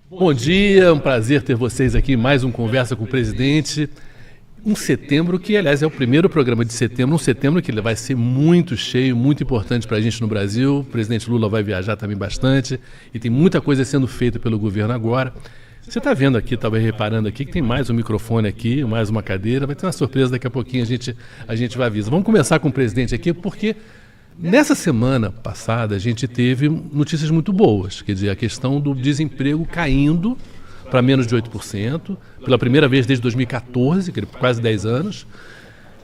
Bom dia, um prazer ter vocês aqui, mais um Conversa com o Presidente. Um setembro que, aliás, é o primeiro programa de setembro, um setembro que ele vai ser muito cheio, muito importante para a gente no Brasil. O presidente Lula vai viajar também bastante e tem muita coisa sendo feita pelo governo agora. Você está vendo aqui, talvez reparando aqui, que tem mais um microfone aqui, mais uma cadeira. Vai ter uma surpresa daqui a pouquinho, a gente vai avisar. Vamos começar com o presidente aqui, porque nessa semana passada a gente teve notícias muito boas. Quer dizer, a questão do desemprego caindo para menos de 8%, pela primeira vez desde 2014, quase 10 anos.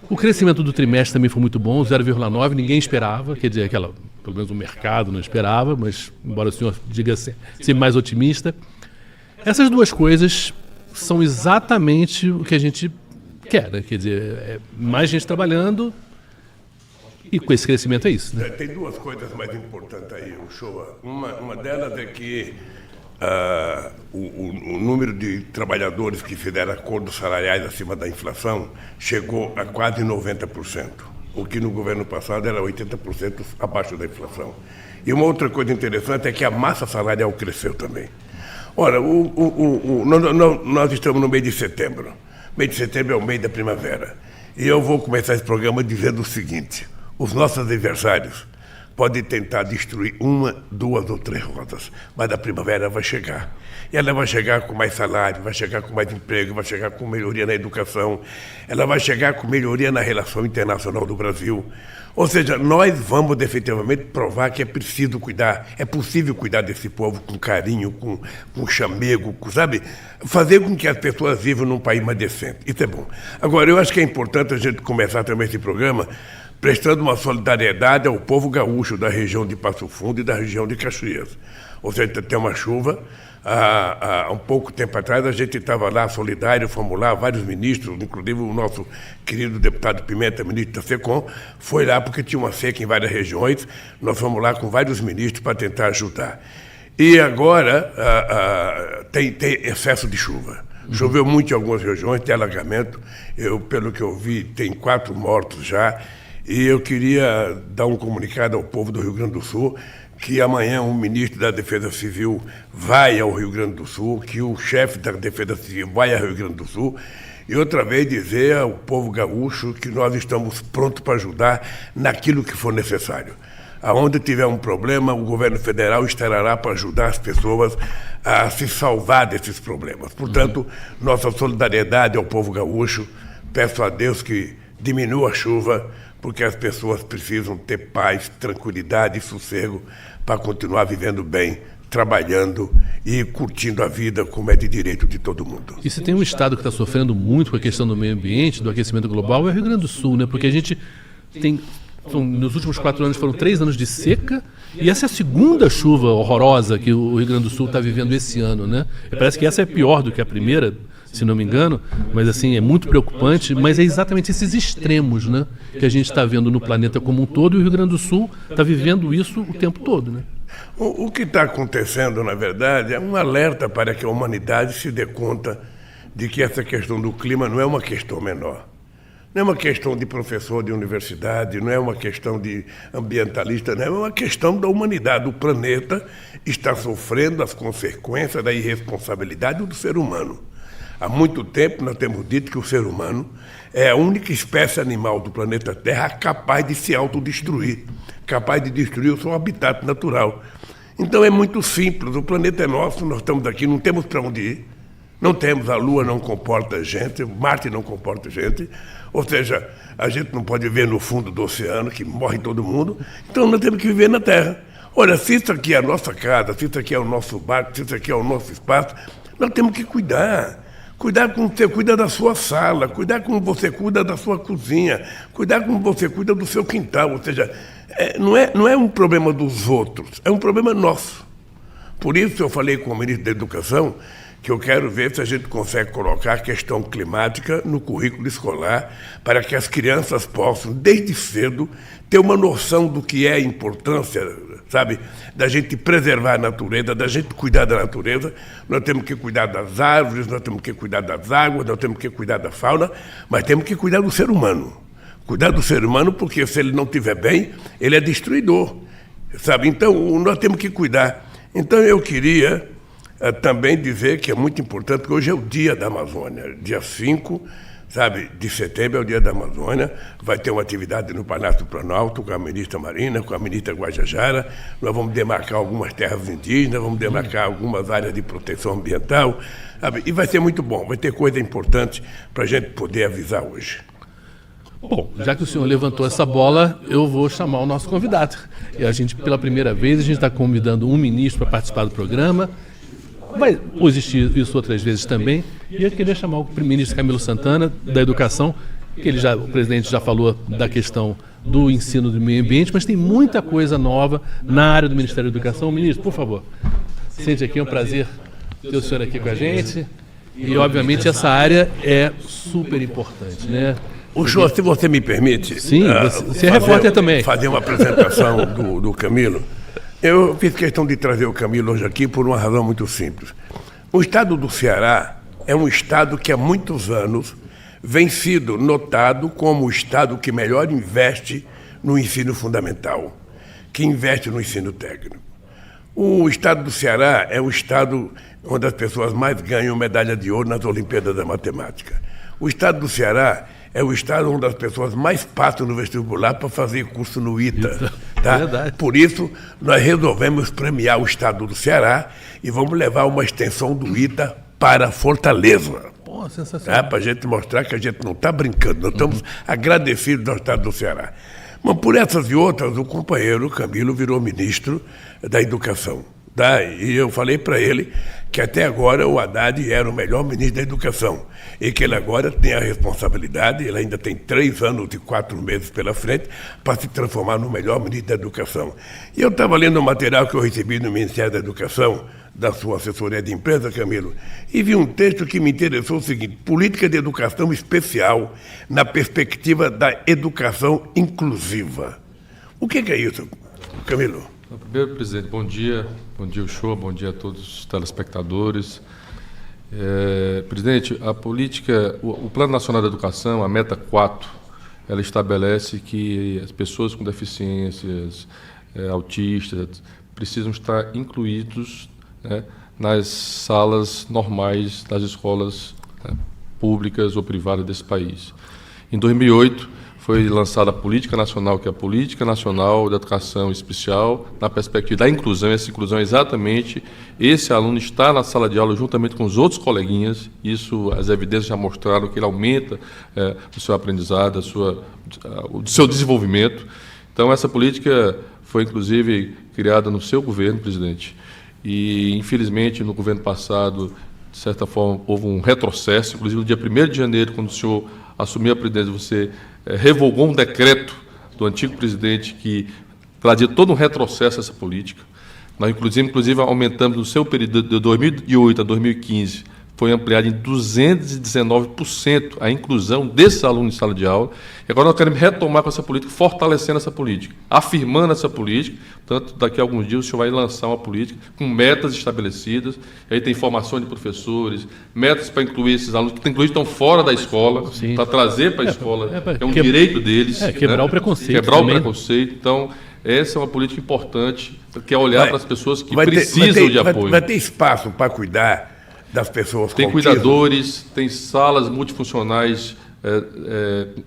O crescimento do trimestre também foi muito bom, 0,9%, ninguém esperava, quer dizer, pelo menos o mercado não esperava, mas embora o senhor diga ser mais otimista. Essas duas coisas são exatamente o que a gente quer, né? Quer dizer, mais gente trabalhando e com esse crescimento é isso, né? Tem duas coisas mais importantes aí, Uchoa. Uma delas é que o número de trabalhadores que fizeram acordos salariais acima da inflação chegou a quase 90%, o que no governo passado era 80% abaixo da inflação. E uma outra coisa interessante é que a massa salarial cresceu também. Ora, nós estamos no mês de setembro. O mês de setembro é o mês da primavera. E eu vou começar esse programa dizendo o seguinte: os nossos adversários podem tentar destruir uma, duas ou três rodas, mas a primavera vai chegar. E ela vai chegar com mais salário, vai chegar com mais emprego, vai chegar com melhoria na educação, ela vai chegar com melhoria na relação internacional do Brasil. Ou seja, nós vamos efetivamente provar que é preciso cuidar, é possível cuidar desse povo com carinho, com chamego, sabe? Fazer com que as pessoas vivam num país mais decente. Isso é bom. Agora, eu acho que é importante a gente começar também esse programa prestando uma solidariedade ao povo gaúcho da região de Passo Fundo e da região de Caxias. Ou seja, tem uma chuva. Há um pouco tempo atrás a gente estava lá solidário, fomos lá, vários ministros, inclusive o nosso querido deputado Pimenta, ministro da SECOM, foi lá porque tinha uma seca em várias regiões, nós fomos lá com vários ministros para tentar ajudar. E agora tem excesso de chuva. Choveu muito em algumas regiões, tem alagamento, pelo que eu vi, tem 4 mortos já, e eu queria dar um comunicado ao povo do Rio Grande do Sul que amanhã o ministro da Defesa Civil vai ao Rio Grande do Sul, que o chefe da Defesa Civil vai ao Rio Grande do Sul, e outra vez dizer ao povo gaúcho que nós estamos prontos para ajudar naquilo que for necessário. Aonde tiver um problema, o governo federal estará lá para ajudar as pessoas a se salvar desses problemas. Portanto, nossa solidariedade ao povo gaúcho, peço a Deus que diminua a chuva, porque as pessoas precisam ter paz, tranquilidade e sossego para continuar vivendo bem, trabalhando e curtindo a vida como é de direito de todo mundo. E se tem um estado que está sofrendo muito com a questão do meio ambiente, do aquecimento global, é o Rio Grande do Sul, né? Porque a gente tem, nos últimos 4 anos foram 3 anos de seca, e essa é a segunda chuva horrorosa que o Rio Grande do Sul está vivendo esse ano, né? E parece que essa é pior do que a primeira, se não me engano, mas assim, é muito preocupante, mas é exatamente esses extremos, né, que a gente está vendo no planeta como um todo, e o Rio Grande do Sul está vivendo isso o tempo todo, né? O que está acontecendo, na verdade, é um alerta para que a humanidade se dê conta de que essa questão do clima não é uma questão menor. Não é uma questão de professor de universidade, não é uma questão de ambientalista, não é uma questão da humanidade. O planeta está sofrendo as consequências da irresponsabilidade do ser humano. Há muito tempo nós temos dito que o ser humano é a única espécie animal do planeta Terra capaz de se autodestruir, capaz de destruir o seu habitat natural. Então é muito simples, o planeta é nosso, nós estamos aqui, não temos para onde ir, não temos, a Lua não comporta gente, Marte não comporta gente, ou seja, a gente não pode viver no fundo do oceano, que morre todo mundo, então nós temos que viver na Terra. Olha, se isso aqui é a nossa casa, se isso aqui é o nosso barco, se isso aqui é o nosso espaço, nós temos que cuidar. Cuidar como você cuida da sua sala, cuidar como você cuida da sua cozinha, cuidar como você cuida do seu quintal. Ou seja, não é um problema dos outros, é um problema nosso. Por isso eu falei com o ministro da Educação que eu quero ver se a gente consegue colocar a questão climática no currículo escolar para que as crianças possam, desde cedo, ter uma noção do que é a importância, sabe, da gente preservar a natureza, da gente cuidar da natureza. Nós temos que cuidar das árvores, nós temos que cuidar das águas, nós temos que cuidar da fauna, mas temos que cuidar do ser humano. Cuidar do ser humano, porque se ele não estiver bem, ele é destruidor, sabe? Então, nós temos que cuidar. Então, eu queria Também dizer que é muito importante que hoje é o Dia da Amazônia, dia 5, de setembro é o Dia da Amazônia. Vai ter uma atividade no Palácio do Planalto com a ministra Marina, com a ministra Guajajara. Nós vamos demarcar algumas terras indígenas, vamos demarcar algumas áreas de proteção ambiental, e vai ser muito bom, vai ter coisa importante para a gente poder avisar hoje. Bom, já que o senhor levantou essa bola, eu vou chamar o nosso convidado. E a gente, pela primeira vez, a gente está convidando um ministro para participar do programa. Vai existir isso outras vezes também. E eu queria chamar o ministro Camilo Santana, da Educação, que o presidente já falou da questão do ensino do meio ambiente, mas tem muita coisa nova na área do Ministério da Educação. Ministro, por favor, sente aqui, é um prazer ter o senhor aqui com a gente. E, obviamente, essa área é super importante, né? O senhor, se você me permite... Sim, você é repórter também. Fazer uma apresentação do Camilo. Eu fiz questão de trazer o Camilo hoje aqui por uma razão muito simples. O estado do Ceará é um estado que há muitos anos vem sido notado como o estado que melhor investe no ensino fundamental, que investe no ensino técnico. O estado do Ceará é o estado onde as pessoas mais ganham medalha de ouro nas Olimpíadas da Matemática. O estado do Ceará é o estado onde as pessoas mais passam no vestibular para fazer curso no ITA. Tá? Verdade. Por isso, nós resolvemos premiar o estado do Ceará e vamos levar uma extensão do ITA para Fortaleza. Pô, sensacional. Para a gente mostrar que a gente não está brincando, nós estamos agradecidos ao estado do Ceará. Mas por essas e outras, o companheiro Camilo virou ministro da Educação. Tá? E eu falei para ele que até agora o Haddad era o melhor ministro da Educação e que ele agora tem a responsabilidade, ele ainda tem 3 anos e 4 meses pela frente para se transformar no melhor ministro da Educação. E eu estava lendo o material que eu recebi no Ministério da Educação, da sua assessoria de imprensa, Camilo, e vi um texto que me interessou o seguinte: política de educação especial na perspectiva da educação inclusiva. O que é isso, Camilo? Primeiro, presidente, bom dia Uchoa, bom dia a todos os telespectadores. Presidente, a política, o Plano Nacional da Educação, a Meta 4, ela estabelece que as pessoas com deficiências, autistas, precisam estar incluídos, né, nas salas normais das escolas, né, públicas ou privadas desse país. Em 2008, foi lançada a Política Nacional, que é a Política Nacional da Educação Especial, na perspectiva da inclusão. Essa inclusão é exatamente esse aluno estar na sala de aula juntamente com os outros coleguinhas. Isso, as evidências já mostraram que ele aumenta o seu aprendizado, o seu desenvolvimento. Então, essa política foi, inclusive, criada no seu governo, presidente. E, infelizmente, no governo passado, de certa forma, houve um retrocesso. Inclusive, no dia 1º de janeiro, quando o senhor assumiu a presidência, você revogou um decreto do antigo presidente que trazia todo um retrocesso a essa política. Nós, inclusive aumentamos no seu período de 2008 a 2015, foi ampliado em 219% a inclusão desses alunos em sala de aula. E agora nós queremos retomar com essa política, fortalecendo essa política, afirmando essa política. Portanto, daqui a alguns dias o senhor vai lançar uma política com metas estabelecidas. E aí tem formação de professores, metas para incluir esses alunos que inclusive estão fora da escola, para trazer para a escola, é um direito deles. Quebrar, né, o preconceito. Quebrar também o preconceito. Então, essa é uma política importante, que é olhar para as pessoas que precisam de apoio. Vai ter espaço para cuidar das pessoas com autismo? Tem cuidadores, tem salas multifuncionais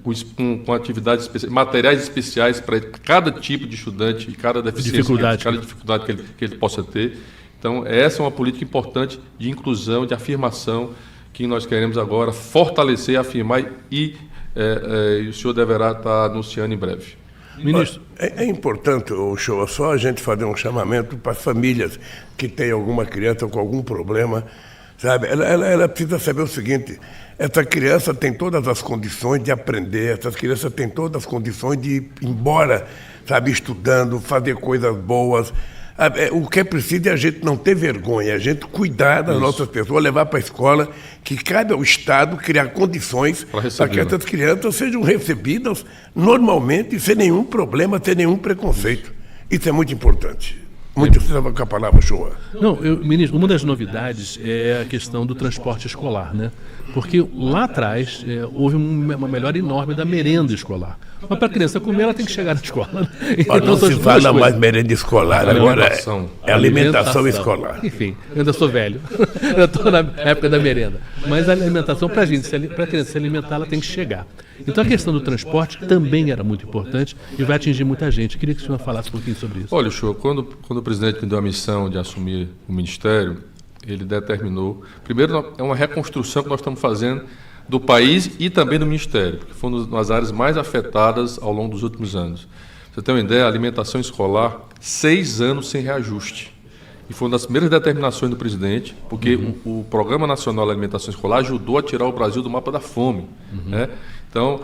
com atividades especiais, materiais especiais para cada tipo de estudante e cada deficiência, cada dificuldade que ele possa ter. Então, essa é uma política importante de inclusão, de afirmação, que nós queremos agora fortalecer, afirmar e o senhor deverá estar anunciando em breve. Ministro, é importante, Uchoa, só a gente fazer um chamamento para as famílias que têm alguma criança com algum problema, sabe? Ela precisa saber o seguinte: essa criança tem todas as condições de aprender, essas crianças têm todas as condições de ir embora, sabe, estudando, fazer coisas boas. O que é preciso é a gente não ter vergonha, a gente cuidar das nossas pessoas, levar para a escola, que cabe ao Estado criar condições para que essas crianças sejam recebidas normalmente, sem nenhum problema, sem nenhum preconceito. Isso é muito importante. Muito você estava com a palavra, Shoa. Não, ministro, uma das novidades é a questão do transporte escolar, né? Porque lá atrás houve uma melhora enorme da merenda escolar. Mas para a criança comer, ela tem que chegar na escola. Né? Então, não se fala mais merenda escolar, agora é alimentação escolar. Enfim, eu ainda sou velho. Eu estou na época da merenda. Mas a alimentação, para a criança se alimentar, ela tem que chegar. Então a questão do transporte também era muito importante e vai atingir muita gente. Eu queria que o senhor falasse um pouquinho sobre isso. Olha, Shoa, quando o presidente me deu a missão de assumir o Ministério, ele determinou... Primeiro, é uma reconstrução que nós estamos fazendo do país e também do Ministério, porque foi uma das áreas mais afetadas ao longo dos últimos anos. Pra você ter uma ideia, a alimentação escolar, 6 anos sem reajuste. E foi uma das primeiras determinações do presidente, porque o Programa Nacional de Alimentação Escolar ajudou a tirar o Brasil do mapa da fome. Né? Então,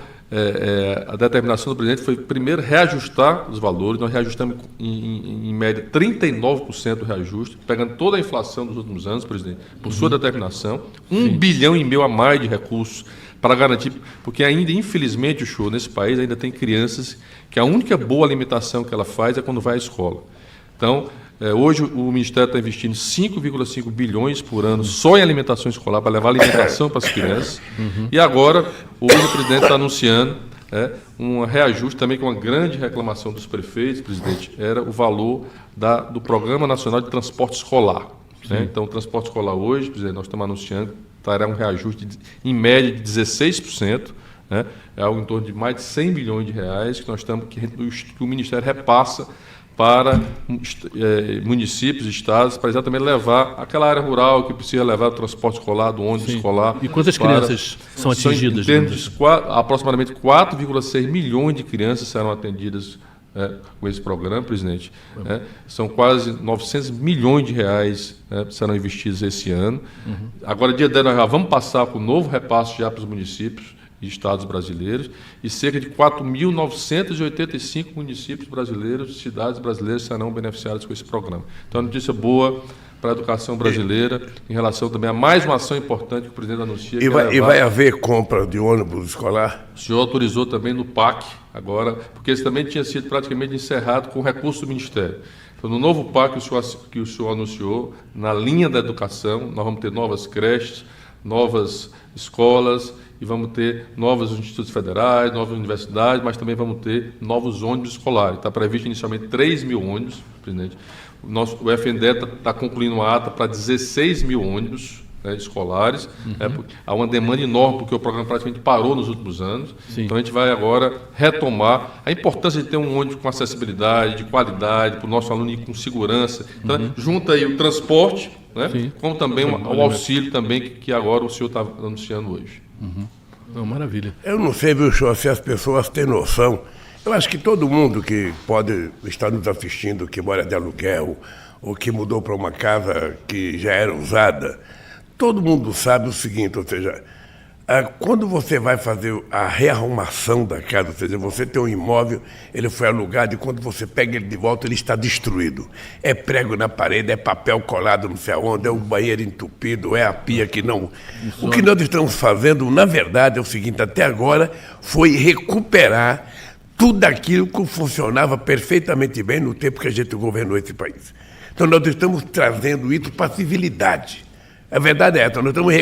a determinação do presidente foi, primeiro, reajustar os valores. Nós reajustamos, em média, 39% do reajuste, pegando toda a inflação dos últimos anos, presidente, por sua determinação. 1,5 bilhão a mais de recursos para garantir, porque ainda, infelizmente, nesse país ainda tem crianças que a única boa alimentação que ela faz é quando vai à escola. Então, hoje o Ministério está investindo 5,5 bilhões por ano só em alimentação escolar, para levar alimentação para as crianças. E agora o presidente está anunciando um reajuste também, com uma grande reclamação dos prefeitos, presidente, era o valor do Programa Nacional de Transporte Escolar. Né? Então, o transporte escolar hoje, presidente, nós estamos anunciando, terá um reajuste em média de 16%. Né? É algo em torno de mais de 100 bilhões de reais que o Ministério repassa para municípios, estados, para exatamente levar aquela área rural que precisa levar o transporte escolar, do ônibus escolar. E quantas crianças são atingidas? Aproximadamente 4,6 milhões de crianças serão atendidas com esse programa, presidente. São quase 900 milhões de reais que serão investidos esse ano. Agora, dia 10, nós já vamos passar com um novo repasse já para os municípios e estados brasileiros, e cerca de 4.985 municípios brasileiros, cidades brasileiras serão beneficiadas com esse programa. Então, é uma notícia boa para a educação brasileira, em relação também a mais uma ação importante que o presidente anuncia. E vai haver compra de ônibus escolar? O senhor autorizou também no PAC, agora, porque esse também tinha sido praticamente encerrado com recurso do Ministério. Então, no novo PAC que o senhor anunciou, na linha da educação, nós vamos ter novas creches, novas escolas, e vamos ter novos institutos federais, novas universidades, mas também vamos ter novos ônibus escolares. Está previsto inicialmente 3 mil ônibus, presidente. O FNDE está concluindo uma ata para 16 mil ônibus escolares. Há uma demanda enorme, porque o programa praticamente parou nos últimos anos. Sim. Então, a gente vai agora retomar a importância de ter um ônibus com acessibilidade, de qualidade, para o nosso aluno ir com segurança. Então, junta aí o transporte, como também o auxílio também que agora o senhor está anunciando hoje. Maravilha. Eu não sei, viu, Shoa, se as pessoas têm noção. Eu acho que todo mundo que pode estar nos assistindo, que mora de aluguel, ou que mudou para uma casa que já era usada, todo mundo sabe o seguinte, ou seja, quando você vai fazer a rearrumação da casa, ou seja, você tem um imóvel, ele foi alugado, e quando você pega ele de volta, ele está destruído. É prego na parede, é papel colado não sei aonde, é o banheiro entupido, é a pia que não... O que nós estamos fazendo, na verdade, é o seguinte, até agora, foi recuperar tudo aquilo que funcionava perfeitamente bem no tempo que a gente governou esse país. Então, nós estamos trazendo isso para a civilidade. A verdade é essa, nós estamos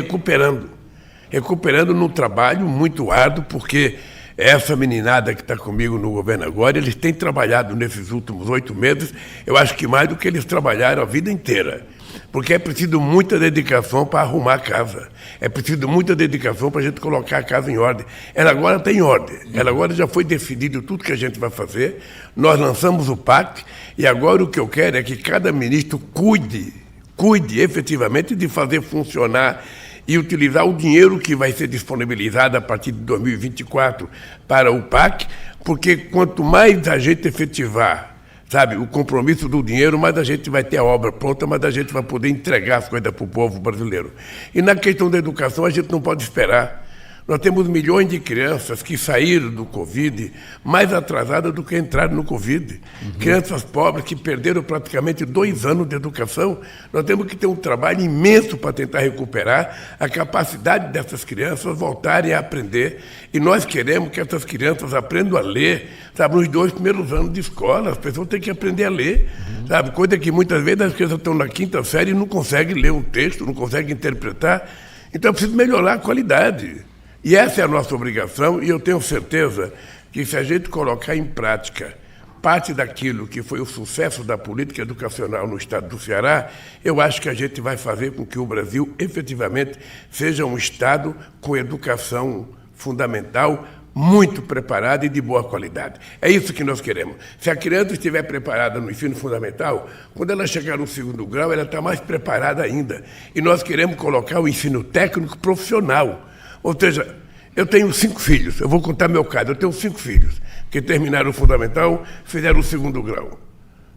recuperando num trabalho muito árduo, porque essa meninada que está comigo no governo agora, eles têm trabalhado nesses últimos 8 meses, eu acho que mais do que eles trabalharam a vida inteira. Porque é preciso muita dedicação para arrumar a casa. É preciso muita dedicação para a gente colocar a casa em ordem. Ela agora está em ordem. Ela agora já foi decidido tudo que a gente vai fazer. Nós lançamos o PAC e agora o que eu quero é que cada ministro cuide efetivamente de fazer funcionar e utilizar o dinheiro que vai ser disponibilizado a partir de 2024 para o PAC, porque quanto mais a gente efetivar, sabe, o compromisso do dinheiro, mais a gente vai ter a obra pronta, mais a gente vai poder entregar as coisas para o povo brasileiro. E na questão da educação, a gente não pode esperar. Nós temos milhões de crianças que saíram do Covid mais atrasadas do que entraram no Covid. Crianças pobres que perderam praticamente 2 anos de educação. Nós temos que ter um trabalho imenso para tentar recuperar a capacidade dessas crianças voltarem a aprender. E nós queremos que essas crianças aprendam a ler, sabe, nos 2 primeiros anos de escola. As pessoas têm que aprender a ler, sabe, coisa que muitas vezes as crianças estão na 5ª série e não conseguem ler um texto, não conseguem interpretar. Então, é preciso melhorar a qualidade. E essa é a nossa obrigação, e eu tenho certeza que se a gente colocar em prática parte daquilo que foi o sucesso da política educacional no estado do Ceará, eu acho que a gente vai fazer com que o Brasil efetivamente seja um estado com educação fundamental muito preparada e de boa qualidade. É isso que nós queremos. Se a criança estiver preparada no ensino fundamental, quando ela chegar no 2º grau, ela está mais preparada ainda. E nós queremos colocar o ensino técnico profissional. Ou seja, eu tenho 5 filhos, eu vou contar meu caso, eu tenho 5 filhos que terminaram o fundamental, fizeram o 2º grau,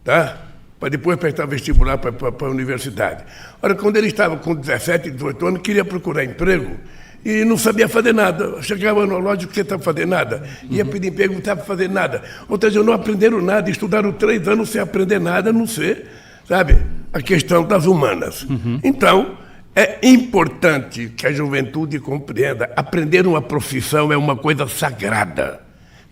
tá? Para depois prestar vestibular para a universidade. Ora, quando ele estava com 17, 18 anos, queria procurar emprego e não sabia fazer nada. Chegava no lógico que você estava fazendo nada, ia pedir emprego, não estava fazendo nada. Ou seja, não aprenderam nada, estudaram 3 anos sem aprender nada, a não ser, sabe, a questão das humanas. Então, é importante que a juventude compreenda, aprender uma profissão é uma coisa sagrada.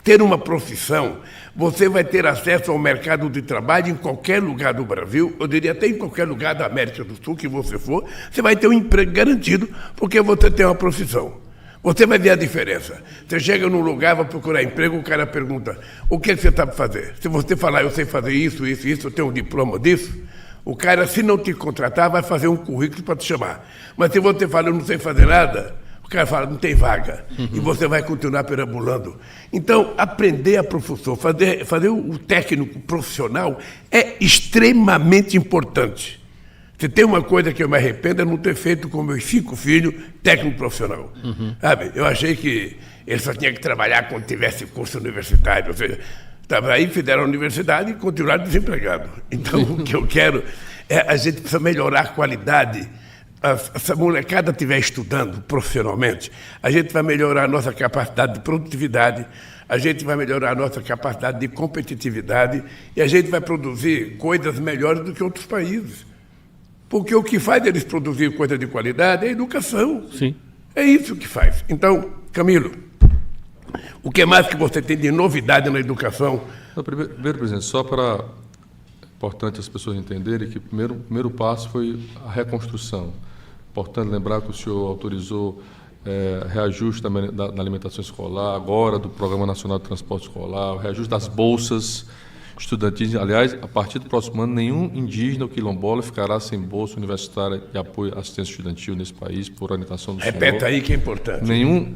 Ter uma profissão, você vai ter acesso ao mercado de trabalho em qualquer lugar do Brasil, eu diria até em qualquer lugar da América do Sul que você for, você vai ter um emprego garantido, porque você tem uma profissão. Você vai ver a diferença. Você chega num lugar, vai procurar emprego, o cara pergunta, o que você sabe fazer? Se você falar, eu sei fazer isso, isso, isso, eu tenho um diploma disso, o cara, se não te contratar, vai fazer um currículo para te chamar. Mas se você fala, eu não sei fazer nada, o cara fala, não tem vaga. E você vai continuar perambulando. Então, aprender a profissão, fazer o técnico profissional é extremamente importante. Se tem uma coisa que eu me arrependo é não ter feito com meus 5 filhos técnico profissional. Sabe? Eu achei que ele só tinha que trabalhar quando tivesse curso universitário, ou seja, estava aí, fizeram a universidade e continuaram desempregados. Então, o que eu quero é a gente precisa melhorar a qualidade. Se a molecada estiver estudando profissionalmente, a gente vai melhorar a nossa capacidade de produtividade, a gente vai melhorar a nossa capacidade de competitividade e a gente vai produzir coisas melhores do que outros países. Porque o que faz eles produzir coisa de qualidade é a educação. Sim. É isso que faz. Então, Camilo, o que mais que você tem de novidade na educação? Primeiro, presidente, só para... Importante as pessoas entenderem que o primeiro passo foi a reconstrução. Importante lembrar que o senhor autorizou reajuste na alimentação escolar, agora do Programa Nacional de Transporte Escolar, o reajuste das bolsas estudantis. Aliás, a partir do próximo ano, nenhum indígena ou quilombola ficará sem bolsa universitária de apoio à assistência estudantil nesse país, por orientação do senhor. Repete aí que é importante. Nenhum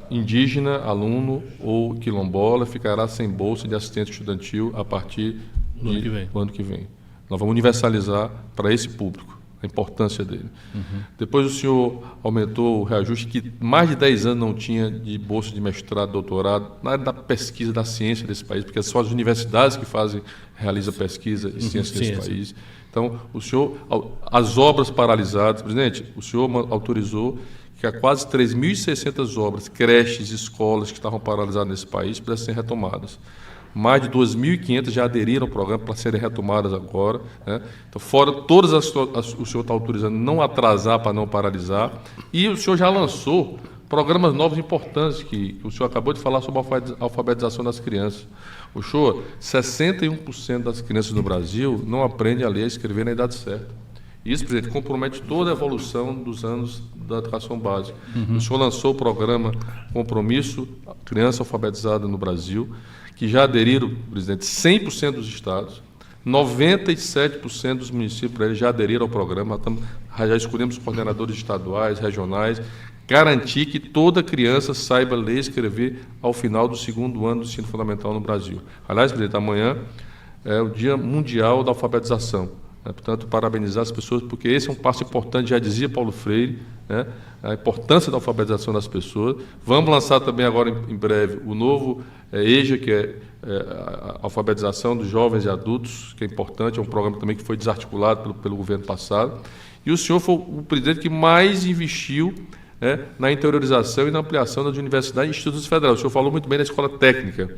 indígena, aluno ou quilombola ficará sem bolsa de assistente estudantil a partir do ano que vem. Nós vamos universalizar para esse público a importância dele. Depois o senhor aumentou o reajuste que mais de 10 anos não tinha de bolsa de mestrado, doutorado, na área da pesquisa, da ciência desse país, porque são as universidades que realizam pesquisa e ciência nesse país. Então, o senhor, as obras paralisadas, presidente, o senhor autorizou que há quase 3.600 obras, creches, escolas que estavam paralisadas nesse país pudessem ser retomadas. Mais de 2.500 já aderiram ao programa para serem retomadas agora, né? Então, fora todas o senhor está autorizando não atrasar para não paralisar. E o senhor já lançou programas novos importantes, que o senhor acabou de falar sobre a alfabetização das crianças. O senhor, 61% das crianças no Brasil não aprendem a ler e escrever na idade certa. Isso, presidente, compromete toda a evolução dos anos da educação básica. O senhor lançou o programa Compromisso Criança Alfabetizada no Brasil, que já aderiram, presidente, 100% dos estados, 97% dos municípios já aderiram ao programa, já escolhemos coordenadores estaduais, regionais, garantir que toda criança saiba ler e escrever ao final do 2º ano do ensino fundamental no Brasil. Aliás, presidente, amanhã é o Dia Mundial da Alfabetização. Portanto, parabenizar as pessoas, porque esse é um passo importante, já dizia Paulo Freire, né, a importância da alfabetização das pessoas. Vamos lançar também agora, em breve, o novo EJA, que é a alfabetização dos jovens e adultos, que é importante, é um programa também que foi desarticulado pelo governo passado. E o senhor foi o presidente que mais investiu na interiorização e na ampliação das universidades e institutos federais. O senhor falou muito bem da escola técnica.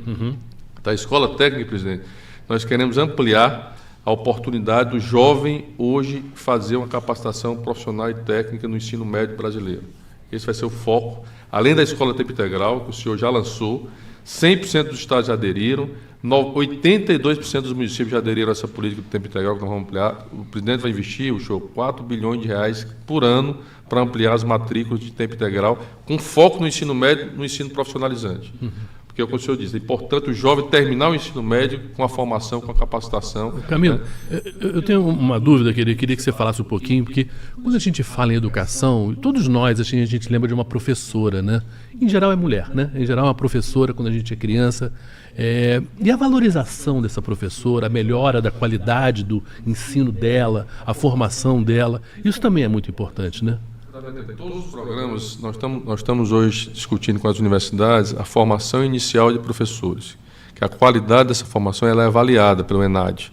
Da escola técnica, presidente, nós queremos ampliar a oportunidade do jovem hoje fazer uma capacitação profissional e técnica no ensino médio brasileiro. Esse vai ser o foco. Além da escola tempo integral, que o senhor já lançou, 100% dos estados já aderiram, 82% dos municípios já aderiram a essa política do tempo integral que nós vamos ampliar. O presidente vai investir, o senhor, 4 bilhões de reais por ano para ampliar as matrículas de tempo integral, com foco no ensino médio e no ensino profissionalizante. Porque, como o senhor disse, é importante o jovem terminar o ensino médio com a formação, com a capacitação. Camilo, eu tenho uma dúvida que eu queria que você falasse um pouquinho, porque quando a gente fala em educação, todos nós, assim, a gente lembra de uma professora, né? Em geral é mulher, né? Em geral é uma professora quando a gente é criança. E a valorização dessa professora, a melhora da qualidade do ensino dela, a formação dela, isso também é muito importante, né? Todos os programas, nós estamos hoje discutindo com as universidades a formação inicial de professores, que a qualidade dessa formação ela é avaliada pelo ENAD,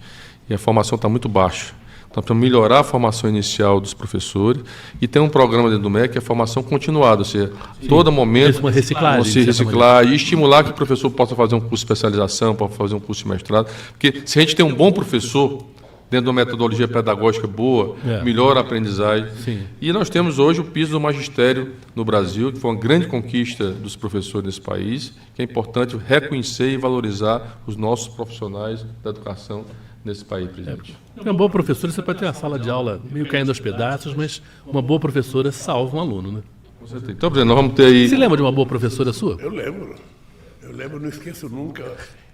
e a formação está muito baixa. Então, precisamos melhorar a formação inicial dos professores e tem um programa dentro do MEC que é a formação continuada, ou seja, todo momento uma reciclagem, se reciclar e estimular que o professor possa fazer um curso de especialização, possa fazer um curso de mestrado, porque se a gente tem um bom professor, dentro de uma metodologia pedagógica boa, melhora a aprendizagem. Sim. E nós temos hoje o piso do magistério no Brasil, que foi uma grande conquista dos professores desse país, que é importante reconhecer e valorizar os nossos profissionais da educação nesse país, presidente. Uma boa professora, você pode ter uma sala de aula meio caindo aos pedaços, mas uma boa professora salva um aluno, né? Com certeza. Então, presidente, nós vamos ter aí... Você lembra de uma boa professora sua? Eu lembro, não esqueço nunca.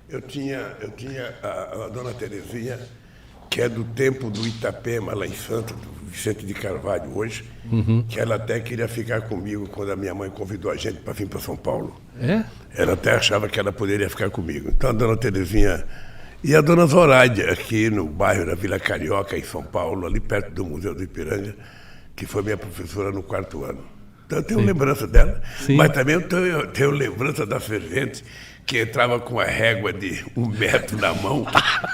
Eu tinha a dona Terezinha, que é do tempo do Itapema, lá em Santos, do Vicente de Carvalho, hoje, que ela até queria ficar comigo quando a minha mãe convidou a gente para vir para São Paulo. É? Ela até achava que ela poderia ficar comigo. Então, a dona Terezinha e a dona Zoraide, aqui no bairro da Vila Carioca, em São Paulo, ali perto do Museu do Ipiranga, que foi minha professora no 4º ano. Então, eu tenho lembrança dela, mas também eu tenho lembrança da servente, que entrava com a régua de 1 metro na mão,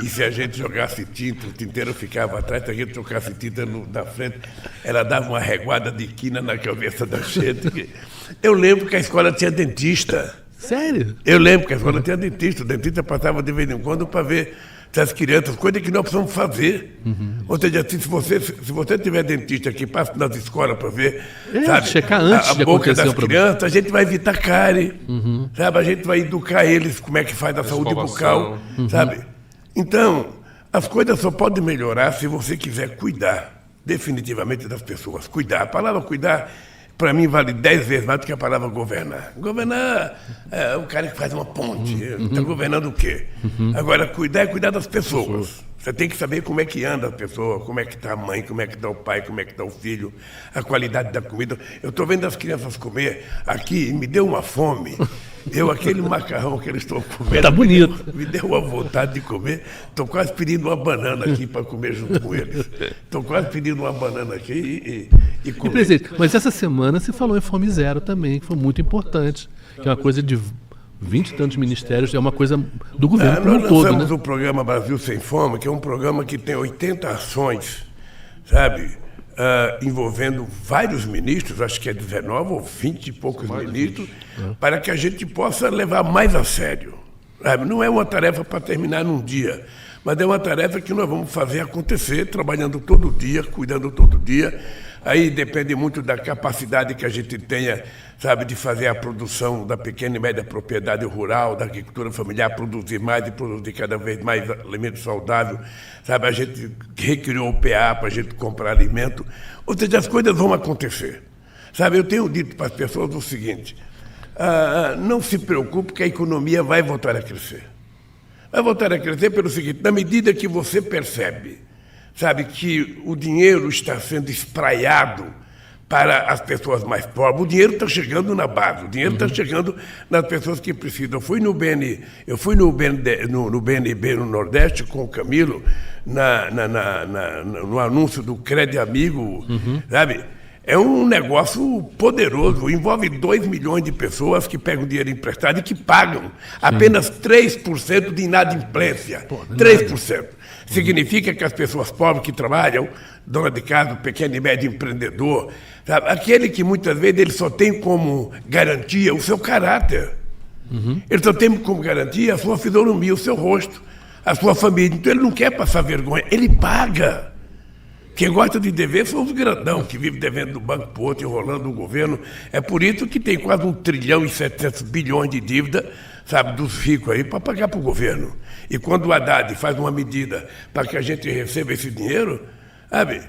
e se a gente jogasse tinta, o tinteiro ficava atrás, se a gente trocasse tinta na frente, ela dava uma reguada de quina na cabeça da gente. Eu lembro que a escola tinha dentista. Sério? Eu lembro que a escola tinha dentista. O dentista passava de vez em quando para ver se as crianças, coisa que nós precisamos fazer. Ou seja, se você tiver dentista que passa nas escolas para ver, sabe, checar antes a boca das crianças, a gente vai evitar cárie, sabe? A gente vai educar eles como é que faz a saúde bucal, sabe? Então, as coisas só podem melhorar se você quiser cuidar definitivamente das pessoas. Cuidar. A palavra cuidar, para mim, vale 10 vezes mais do que a palavra governar. Governar é o cara que faz uma ponte. Está governando o quê? Agora, cuidar é cuidar das pessoas. Você tem que saber como é que anda a pessoa, como é que está a mãe, como é que está o pai, como é que está o filho, a qualidade da comida. Eu estou vendo as crianças comer aqui e me deu uma fome. Aquele macarrão que eles estão comendo... Tá bonito. Me deu uma vontade de comer. Estou quase pedindo uma banana aqui para comer junto com eles. Estou quase pedindo uma banana aqui e comer. E, presidente, mas essa semana você falou em Fome Zero também, que foi muito importante. Que é uma coisa de 20 e tantos ministérios, é uma coisa do governo como um todo, né? Nós lançamos o programa Brasil Sem Fome, que é um programa que tem 80 ações, sabe? Envolvendo vários ministros, acho que é 19 ou 20 e poucos ministros, para que a gente possa levar mais a sério. Sabe? Não é uma tarefa para terminar num dia, mas é uma tarefa que nós vamos fazer acontecer, trabalhando todo dia, cuidando todo dia. Aí depende muito da capacidade que a gente tenha, sabe, de fazer a produção da pequena e média propriedade rural, da agricultura familiar, produzir mais e produzir cada vez mais alimento saudável. Sabe, a gente recriou o PA para a gente comprar alimento. Ou seja, as coisas vão acontecer. Sabe, eu tenho dito para as pessoas o seguinte, não se preocupe que a economia vai voltar a crescer. Vai voltar a crescer pelo seguinte, na medida que você percebe, sabe, que o dinheiro está sendo espraiado para as pessoas mais pobres, o dinheiro está chegando na base, o dinheiro está chegando nas pessoas que precisam. Eu fui no BNB no Nordeste com o Camilo, no anúncio do Crédito Amigo, sabe? É um negócio poderoso, envolve 2 milhões de pessoas que pegam dinheiro emprestado e que pagam apenas 3% de inadimplência. 3%. Significa que as pessoas pobres que trabalham, dona de casa, pequeno e médio empreendedor, sabe? Aquele que muitas vezes ele só tem como garantia o seu caráter. Ele só tem como garantia a sua fisionomia, o seu rosto, a sua família. Então ele não quer passar vergonha, ele paga. Quem gosta de dever são os grandão, que vivem devendo do banco para o outro, enrolando o governo. É por isso que tem quase 1 trilhão e 700 bilhões de dívida, sabe, dos ricos aí, para pagar para o governo. E quando o Haddad faz uma medida para que a gente receba esse dinheiro, sabe,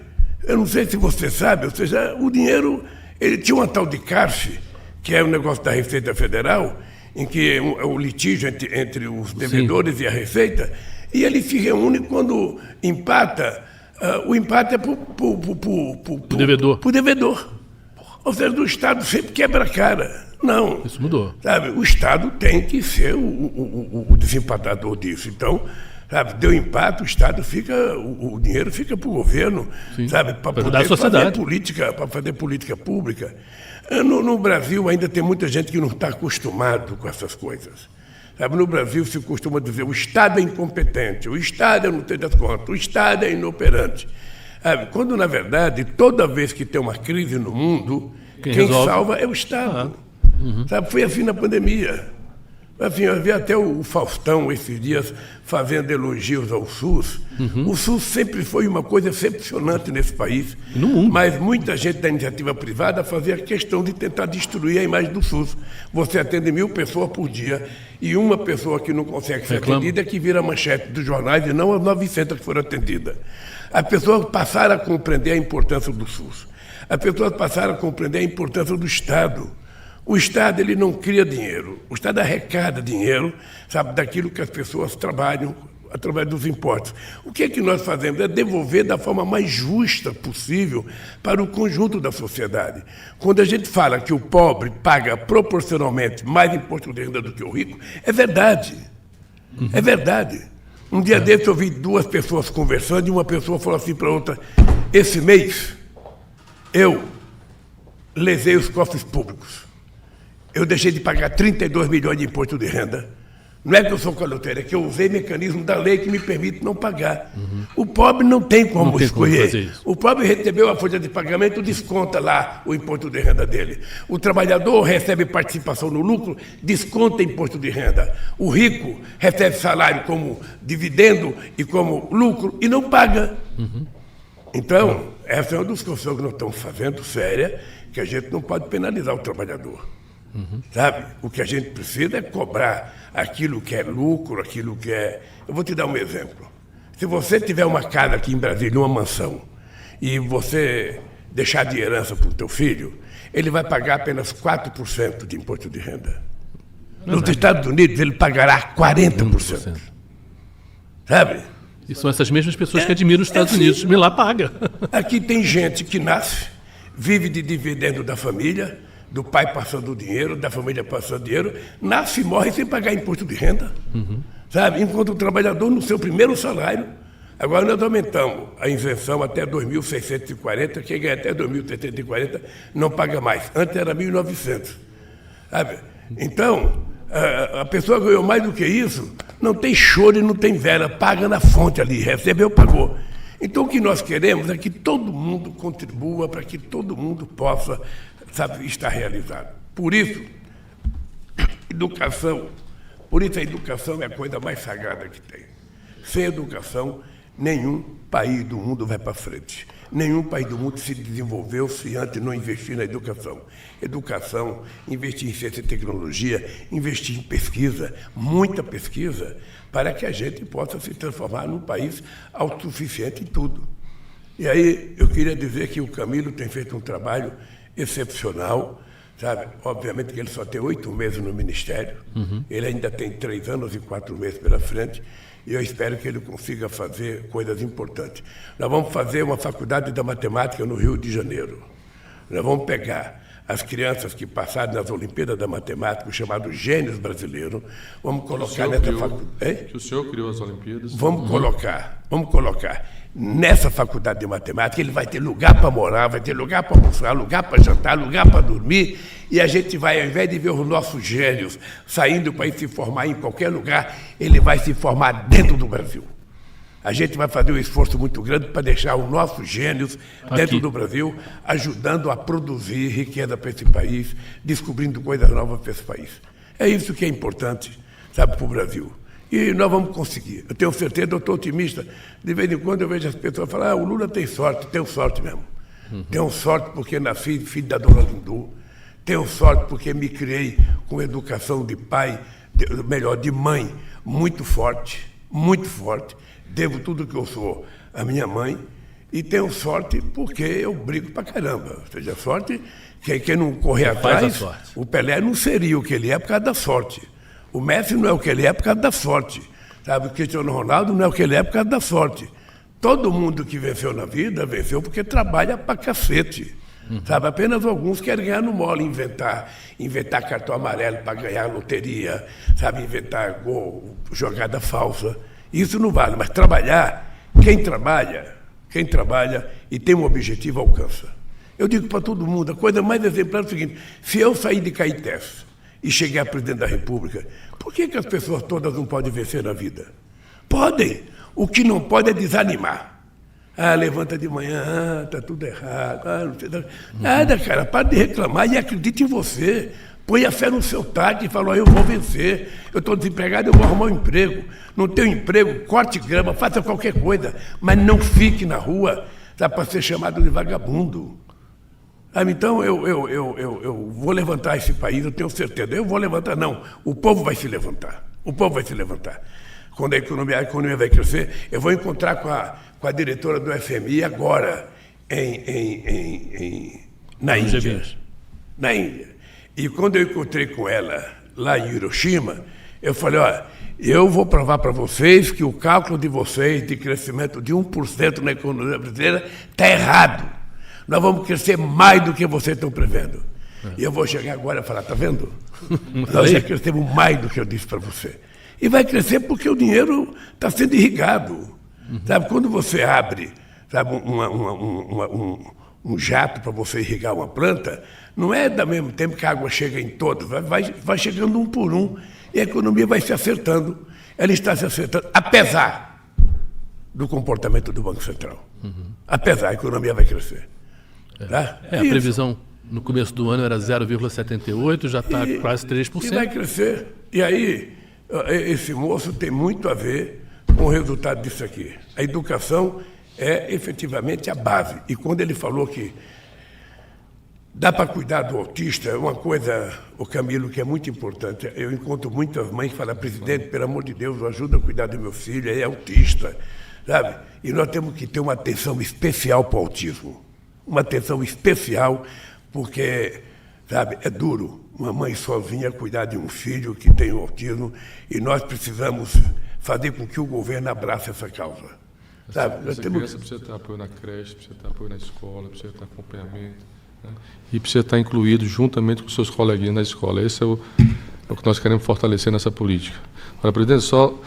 eu não sei se você sabe, ou seja, o dinheiro, ele tinha uma tal de CARF, que é um negócio da Receita Federal, em que o litígio entre os devedores e a Receita, e ele se reúne quando empata. O empate é para o devedor. Pro devedor. Ou seja, o Estado sempre quebra a cara. Não. Isso mudou. Sabe, o Estado tem que ser o desempatador disso. Então, sabe, deu empate, o Estado fica, o dinheiro fica para o governo, sabe, para poder fazer política pública. No Brasil ainda tem muita gente que não está acostumado com essas coisas. Sabe, no Brasil se costuma dizer o Estado é incompetente, o Estado não tem das contas, o Estado é inoperante. Sabe, quando, na verdade, toda vez que tem uma crise no mundo, quem salva é o Estado. Sabe, foi assim na pandemia. Assim, eu vi até o Faustão esses dias fazendo elogios ao SUS. O SUS sempre foi uma coisa excepcionante nesse país, no mundo. Mas muita gente da iniciativa privada fazia questão de tentar destruir a imagem do SUS. Você atende 1.000 pessoas por dia e uma pessoa que não consegue ser atendida é que vira manchete dos jornais e não as 900 que foram atendidas. As pessoas passaram a compreender a importância do SUS. As pessoas passaram a compreender a importância do Estado. O Estado, ele não cria dinheiro. O Estado arrecada dinheiro, sabe, daquilo que as pessoas trabalham através dos impostos. O que é que nós fazemos? É devolver da forma mais justa possível para o conjunto da sociedade. Quando a gente fala que o pobre paga proporcionalmente mais imposto de renda do que o rico, é verdade. É verdade. Um dia desse eu vi 2 pessoas conversando e uma pessoa falou assim para a outra: esse mês eu lesei os cofres públicos. Eu deixei de pagar 32 milhões de imposto de renda. Não é que eu sou caloteiro, é que eu usei mecanismo da lei que me permite não pagar. O pobre não tem como escolher. O pobre recebeu a folha de pagamento, desconta lá o imposto de renda dele. O trabalhador recebe participação no lucro, desconta imposto de renda. O rico recebe salário como dividendo e como lucro e não paga. Então, essa é uma discussão que nós estamos fazendo, séria, que a gente não pode penalizar o trabalhador. Sabe? O que a gente precisa é cobrar aquilo que é lucro, aquilo que é... Eu vou te dar um exemplo. Se você tiver uma casa aqui em Brasília, uma mansão, e você deixar de herança para o teu filho, ele vai pagar apenas 4% de imposto de renda. Nos Estados Unidos, ele pagará 40%. Sabe? E são essas mesmas pessoas que admiram os Estados Unidos. Me lá paga. Aqui tem gente que nasce, vive de dividendo da família, do pai passando o dinheiro, da família passando dinheiro, nasce e morre sem pagar imposto de renda. Sabe? Enquanto o trabalhador, no seu primeiro salário, agora nós aumentamos a isenção até 2.640, quem ganha até 2.740 não paga mais. Antes era 1.900. Sabe? Então, a pessoa ganhou mais do que isso, não tem choro e não tem vela, paga na fonte ali, recebeu, pagou. Então o que nós queremos é que todo mundo contribua para que todo mundo possa, sabe, estar realizado. Por isso, a educação é a coisa mais sagrada que tem. Sem educação, nenhum país do mundo vai para frente. Nenhum país do mundo se desenvolveu se antes não investir na educação. Educação, investir em ciência e tecnologia, investir em pesquisa, muita pesquisa, para que a gente possa se transformar num país autossuficiente em tudo. E aí eu queria dizer que o Camilo tem feito um trabalho excepcional, sabe? Obviamente que ele só tem 8 meses no Ministério, ele ainda tem 3 anos e 4 meses pela frente, e eu espero que ele consiga fazer coisas importantes. Nós vamos fazer uma faculdade da matemática no Rio de Janeiro. Nós vamos pegar as crianças que passaram nas Olimpíadas da Matemática, os chamados gênios brasileiros, vamos colocar nessa faculdade. Que o senhor criou as Olimpíadas. Vamos colocar nessa faculdade de matemática, ele vai ter lugar para morar, vai ter lugar para almoçar, lugar para jantar, lugar para dormir, e a gente vai, ao invés de ver os nossos gênios saindo para ir se formar em qualquer lugar, ele vai se formar dentro do Brasil. A gente vai fazer um esforço muito grande para deixar os nossos gênios dentro do Brasil, ajudando a produzir riqueza para esse país, descobrindo coisas novas para esse país. É isso que é importante, sabe, para o Brasil. E nós vamos conseguir. Eu tenho certeza, eu estou otimista. De vez em quando eu vejo as pessoas falar, o Lula tem sorte. Tenho sorte mesmo. Tenho sorte porque nasci filho da dona Lindu. Tenho sorte porque me criei com educação de pai, de mãe, muito forte. Devo tudo que eu sou à minha mãe. E tenho sorte porque eu brigo pra caramba. Ou seja, sorte, quem não correr atrás, o Pelé não seria o que ele é por causa da sorte. O Messi não é o que ele é por causa da sorte. Sabe? O Cristiano Ronaldo não é o que ele é por causa da sorte. Todo mundo que venceu na vida, venceu porque trabalha pra cacete. Sabe? Apenas alguns querem ganhar no mole, inventar cartão amarelo para ganhar loteria, sabe? Inventar gol, jogada falsa. Isso não vale, mas trabalhar, quem trabalha e tem um objetivo, alcança. Eu digo para todo mundo, a coisa mais exemplar é o seguinte, se eu sair de Caetés e chegar a presidente da República, por que as pessoas todas não podem vencer na vida? Podem. O que não pode é desanimar. Levanta de manhã, está tudo errado. Não sei nada, cara, para de reclamar e acredite em você. Põe a fé no seu taco e fala, eu vou vencer. Eu estou desempregado, eu vou arrumar um emprego. Não tenho emprego, corte grama, faça qualquer coisa, mas não fique na rua, para ser chamado de vagabundo. Então, eu vou levantar esse país, eu tenho certeza. Eu vou levantar, não. O povo vai se levantar. O povo vai se levantar. Quando a economia vai crescer, eu vou encontrar com a diretora do FMI agora, na Índia. Na Índia. E quando eu encontrei com ela lá em Hiroshima, eu falei, eu vou provar para vocês que o cálculo de vocês de crescimento de 1% na economia brasileira está errado. Nós vamos crescer mais do que vocês estão prevendo. E eu vou chegar agora e falar, está vendo? Nós já crescemos mais do que eu disse para você. E vai crescer porque o dinheiro está sendo irrigado. Sabe, quando você abre, sabe, um jato para você irrigar uma planta, não é do mesmo tempo que a água chega em todos, vai chegando um por um e a economia vai se acertando. Ela está se acertando, apesar do comportamento do Banco Central. Apesar, a economia vai crescer. Tá? A previsão no começo do ano era 0,78, já está quase 3%. E vai crescer. E aí, esse moço tem muito a ver com o resultado disso aqui. A educação é efetivamente a base. E quando ele falou que dá para cuidar do autista, é uma coisa, o Camilo, que é muito importante. Eu encontro muitas mães que falam, presidente, pelo amor de Deus, ajuda a cuidar do meu filho, é autista, sabe? E nós temos que ter uma atenção especial para o autismo. Uma atenção especial, porque, sabe, é duro uma mãe sozinha cuidar de um filho que tem autismo e nós precisamos fazer com que o governo abrace essa causa. Sabe? Essa criança precisa ter apoio na creche, precisa ter apoio na escola, precisa ter acompanhamento, né? E precisa estar incluído juntamente com seus coleguinhas na escola. Esse é o que nós queremos fortalecer nessa política. Agora, presidente, o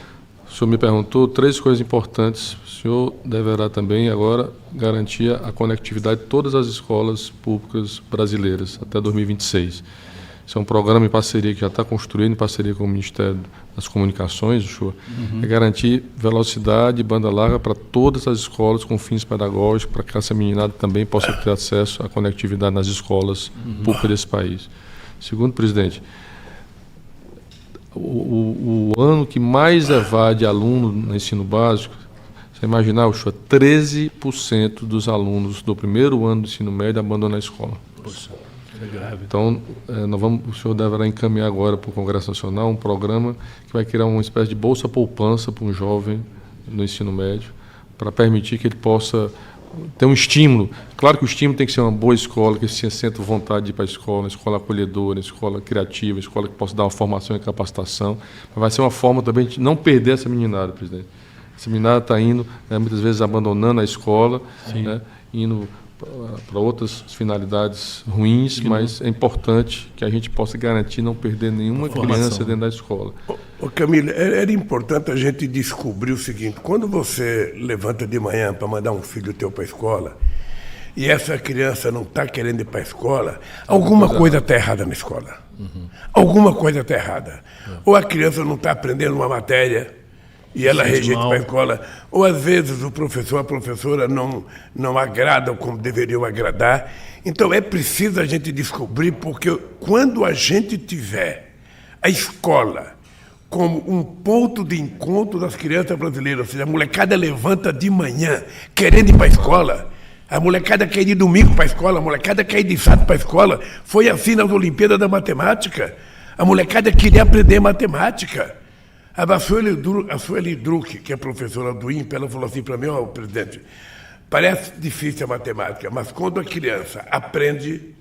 senhor me perguntou 3 coisas importantes. O senhor deverá também agora garantir a conectividade de todas as escolas públicas brasileiras até 2026. Isso é um programa em parceria que já está construído, em parceria com o Ministério das Comunicações, o senhor, é garantir velocidade e banda larga para todas as escolas com fins pedagógicos, para que essa meninada também possa ter acesso à conectividade nas escolas públicas desse país. Segundo, presidente, o ano que mais evade aluno no ensino básico, você imaginar, o senhor, 13% dos alunos do primeiro ano do ensino médio abandonam a escola. Poxa. É grave. Então, o senhor deverá encaminhar agora para o Congresso Nacional um programa que vai criar uma espécie de bolsa-poupança para um jovem no ensino médio, para permitir que ele possa ter um estímulo. Claro que o estímulo tem que ser uma boa escola, que se sinta vontade de ir para a escola, uma escola acolhedora, uma escola criativa, uma escola que possa dar uma formação e capacitação. Mas vai ser uma forma também de não perder essa meninada, presidente. Essa meninada está indo, muitas vezes abandonando a escola, indo para outras finalidades ruins, mas é importante que a gente possa garantir não perder nenhuma criança dentro da escola. Camilo, era importante a gente descobrir o seguinte: quando você levanta de manhã para mandar um filho teu para a escola e essa criança não está querendo ir para a escola, alguma coisa está errada na escola. Alguma coisa está errada. Ou a criança não está aprendendo uma matéria e ela rejeita para a escola, ou às vezes o professor, a professora não agradam como deveriam agradar. Então é preciso a gente descobrir, porque quando a gente tiver a escola como um ponto de encontro das crianças brasileiras, ou seja, a molecada levanta de manhã querendo ir para a escola, a molecada quer ir domingo para a escola, a molecada quer ir de sábado para a escola. Foi assim nas Olimpíadas da Matemática. A molecada queria aprender matemática. A Sueli Druck, que é professora do INPE, ela falou assim para mim: ó, presidente, parece difícil a matemática, mas quando a criança aprende,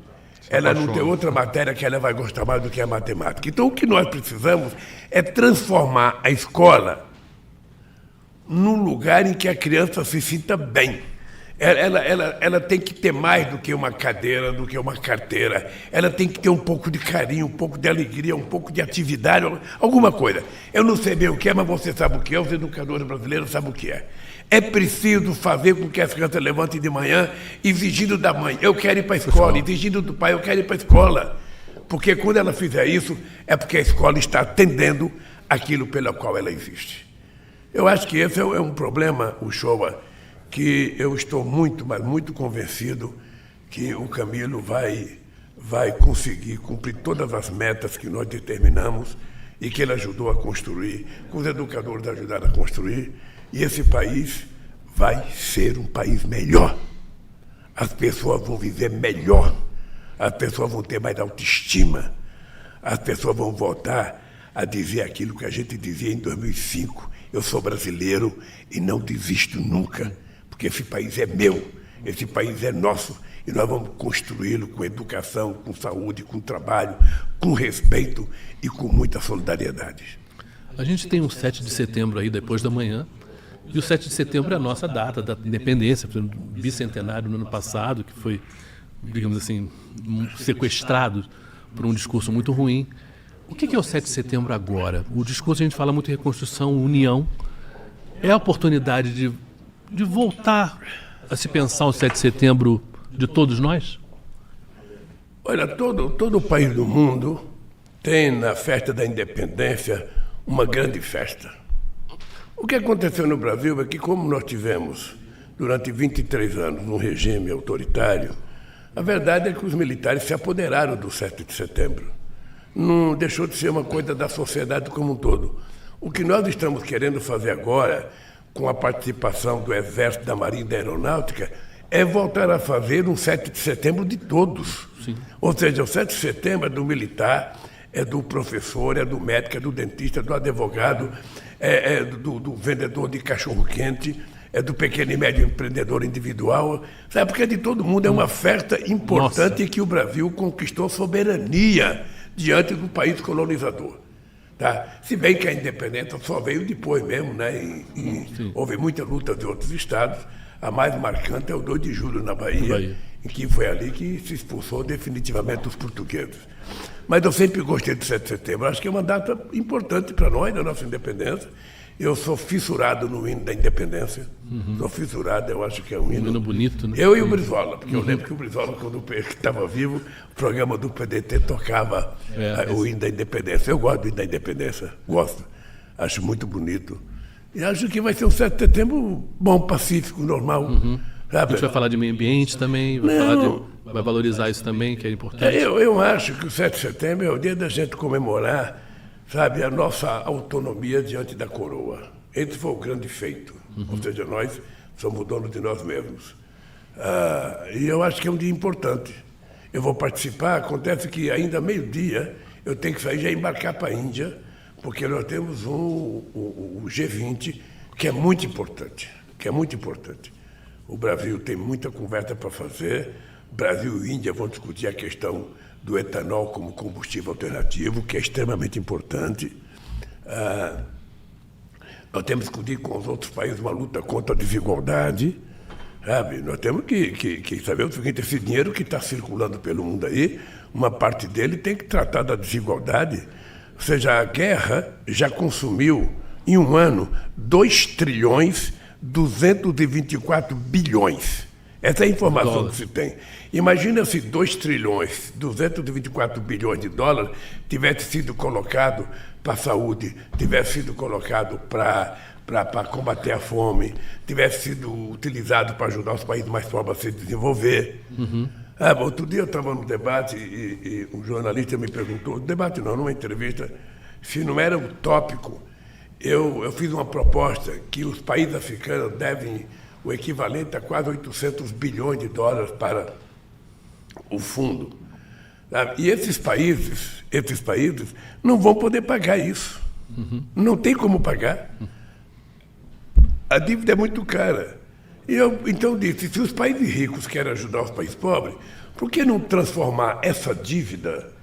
ela não tem outra matéria que ela vai gostar mais do que a matemática. Então, o que nós precisamos é transformar a escola num lugar em que a criança se sinta bem. Ela tem que ter mais do que uma cadeira, do que uma carteira. Ela tem que ter um pouco de carinho, um pouco de alegria, um pouco de atividade, alguma coisa. Eu não sei bem o que é, mas você sabe o que é, os educadores brasileiros sabem o que é. É preciso fazer com que as crianças levantem de manhã exigindo da mãe: eu quero ir para a escola, exigindo do pai: eu quero ir para a escola. Porque quando ela fizer isso, é porque a escola está atendendo aquilo pelo qual ela existe. Eu acho que esse é um problema, Uchoa, que eu estou muito, mas muito convencido que o Camilo vai conseguir cumprir todas as metas que nós determinamos e que ele ajudou a construir, que os educadores ajudaram a construir, e esse país vai ser um país melhor. As pessoas vão viver melhor, as pessoas vão ter mais autoestima, as pessoas vão voltar a dizer aquilo que a gente dizia em 2005: eu sou brasileiro e não desisto nunca. Porque esse país é meu, esse país é nosso, e nós vamos construí-lo com educação, com saúde, com trabalho, com respeito e com muita solidariedade. A gente tem um 7 de setembro aí depois da manhã, e o 7 de setembro é a nossa data da independência, bicentenário no ano passado, que foi, digamos assim, sequestrado por um discurso muito ruim. O que é o 7 de setembro agora? O discurso, a gente fala muito em reconstrução, união. É a oportunidade de voltar a se pensar o 7 de setembro de todos nós? Olha, todo o país do mundo tem na festa da independência uma grande festa. O que aconteceu no Brasil é que, como nós tivemos durante 23 anos um regime autoritário, a verdade é que os militares se apoderaram do 7 de setembro. Não deixou de ser uma coisa da sociedade como um todo. O que nós estamos querendo fazer agora, com a participação do Exército, da Marinha e da Aeronáutica, é voltar a fazer um 7 de setembro de todos. Sim. Ou seja, o 7 de setembro é do militar, é do professor, é do médico, é do dentista, é do advogado, é do vendedor de cachorro-quente, é do pequeno e médio empreendedor individual, sabe? Porque é de todo mundo, é uma festa importante. Nossa. Que o Brasil conquistou soberania diante do país colonizador. Tá? Se bem que a independência só veio depois mesmo, né? E houve muita luta de outros estados. A mais marcante é o 2 de julho na Bahia, em que foi ali que se expulsou definitivamente os portugueses. Mas eu sempre gostei do 7 de setembro. Acho que é uma data importante para nós, da nossa independência. Eu sou fissurado no hino da independência. Sou fissurado, eu acho que é um hino bonito, né? Eu e o Brizola, porque eu lembro que o Brizola, quando estava vivo, o programa do PDT tocava o hino da independência. Eu gosto do hino da independência, gosto. Acho muito bonito. E acho que vai ser um 7 de setembro bom, pacífico, normal. A gente vai falar de meio ambiente também, vai valorizar isso também, que é importante. Eu acho que o 7 de setembro é o dia da gente comemorar, sabe, a nossa autonomia diante da coroa. Esse foi o grande feito. Ou seja, nós somos donos de nós mesmos. E eu acho que é um dia importante. Eu vou participar. Acontece que ainda meio-dia eu tenho que sair e já embarcar para a Índia, porque nós temos o G20, que é muito importante. O Brasil tem muita conversa para fazer. Brasil e Índia vão discutir a questão do etanol como combustível alternativo, que é extremamente importante. Nós temos que discutir com os outros países uma luta contra a desigualdade. Sabe? Nós temos que saber o seguinte: esse dinheiro que está circulando pelo mundo aí, uma parte dele tem que tratar da desigualdade. Ou seja, a guerra já consumiu, em um ano, 2 trilhões 224 bilhões. Essa é a informação que se tem. Imagina se 2 trilhões, 224 bilhões de dólares tivesse sido colocado para a saúde, tivesse sido colocado para combater a fome, tivesse sido utilizado para ajudar os países mais pobres a se desenvolver. Outro dia eu estava no debate e um jornalista me perguntou, debate não, numa entrevista, se não era utópico, eu fiz uma proposta que os países africanos devem o equivalente a quase 800 bilhões de dólares para o fundo. E esses países não vão poder pagar isso. Não tem como pagar. A dívida é muito cara. E eu então disse, se os países ricos querem ajudar os países pobres, por que não transformar essa dívida,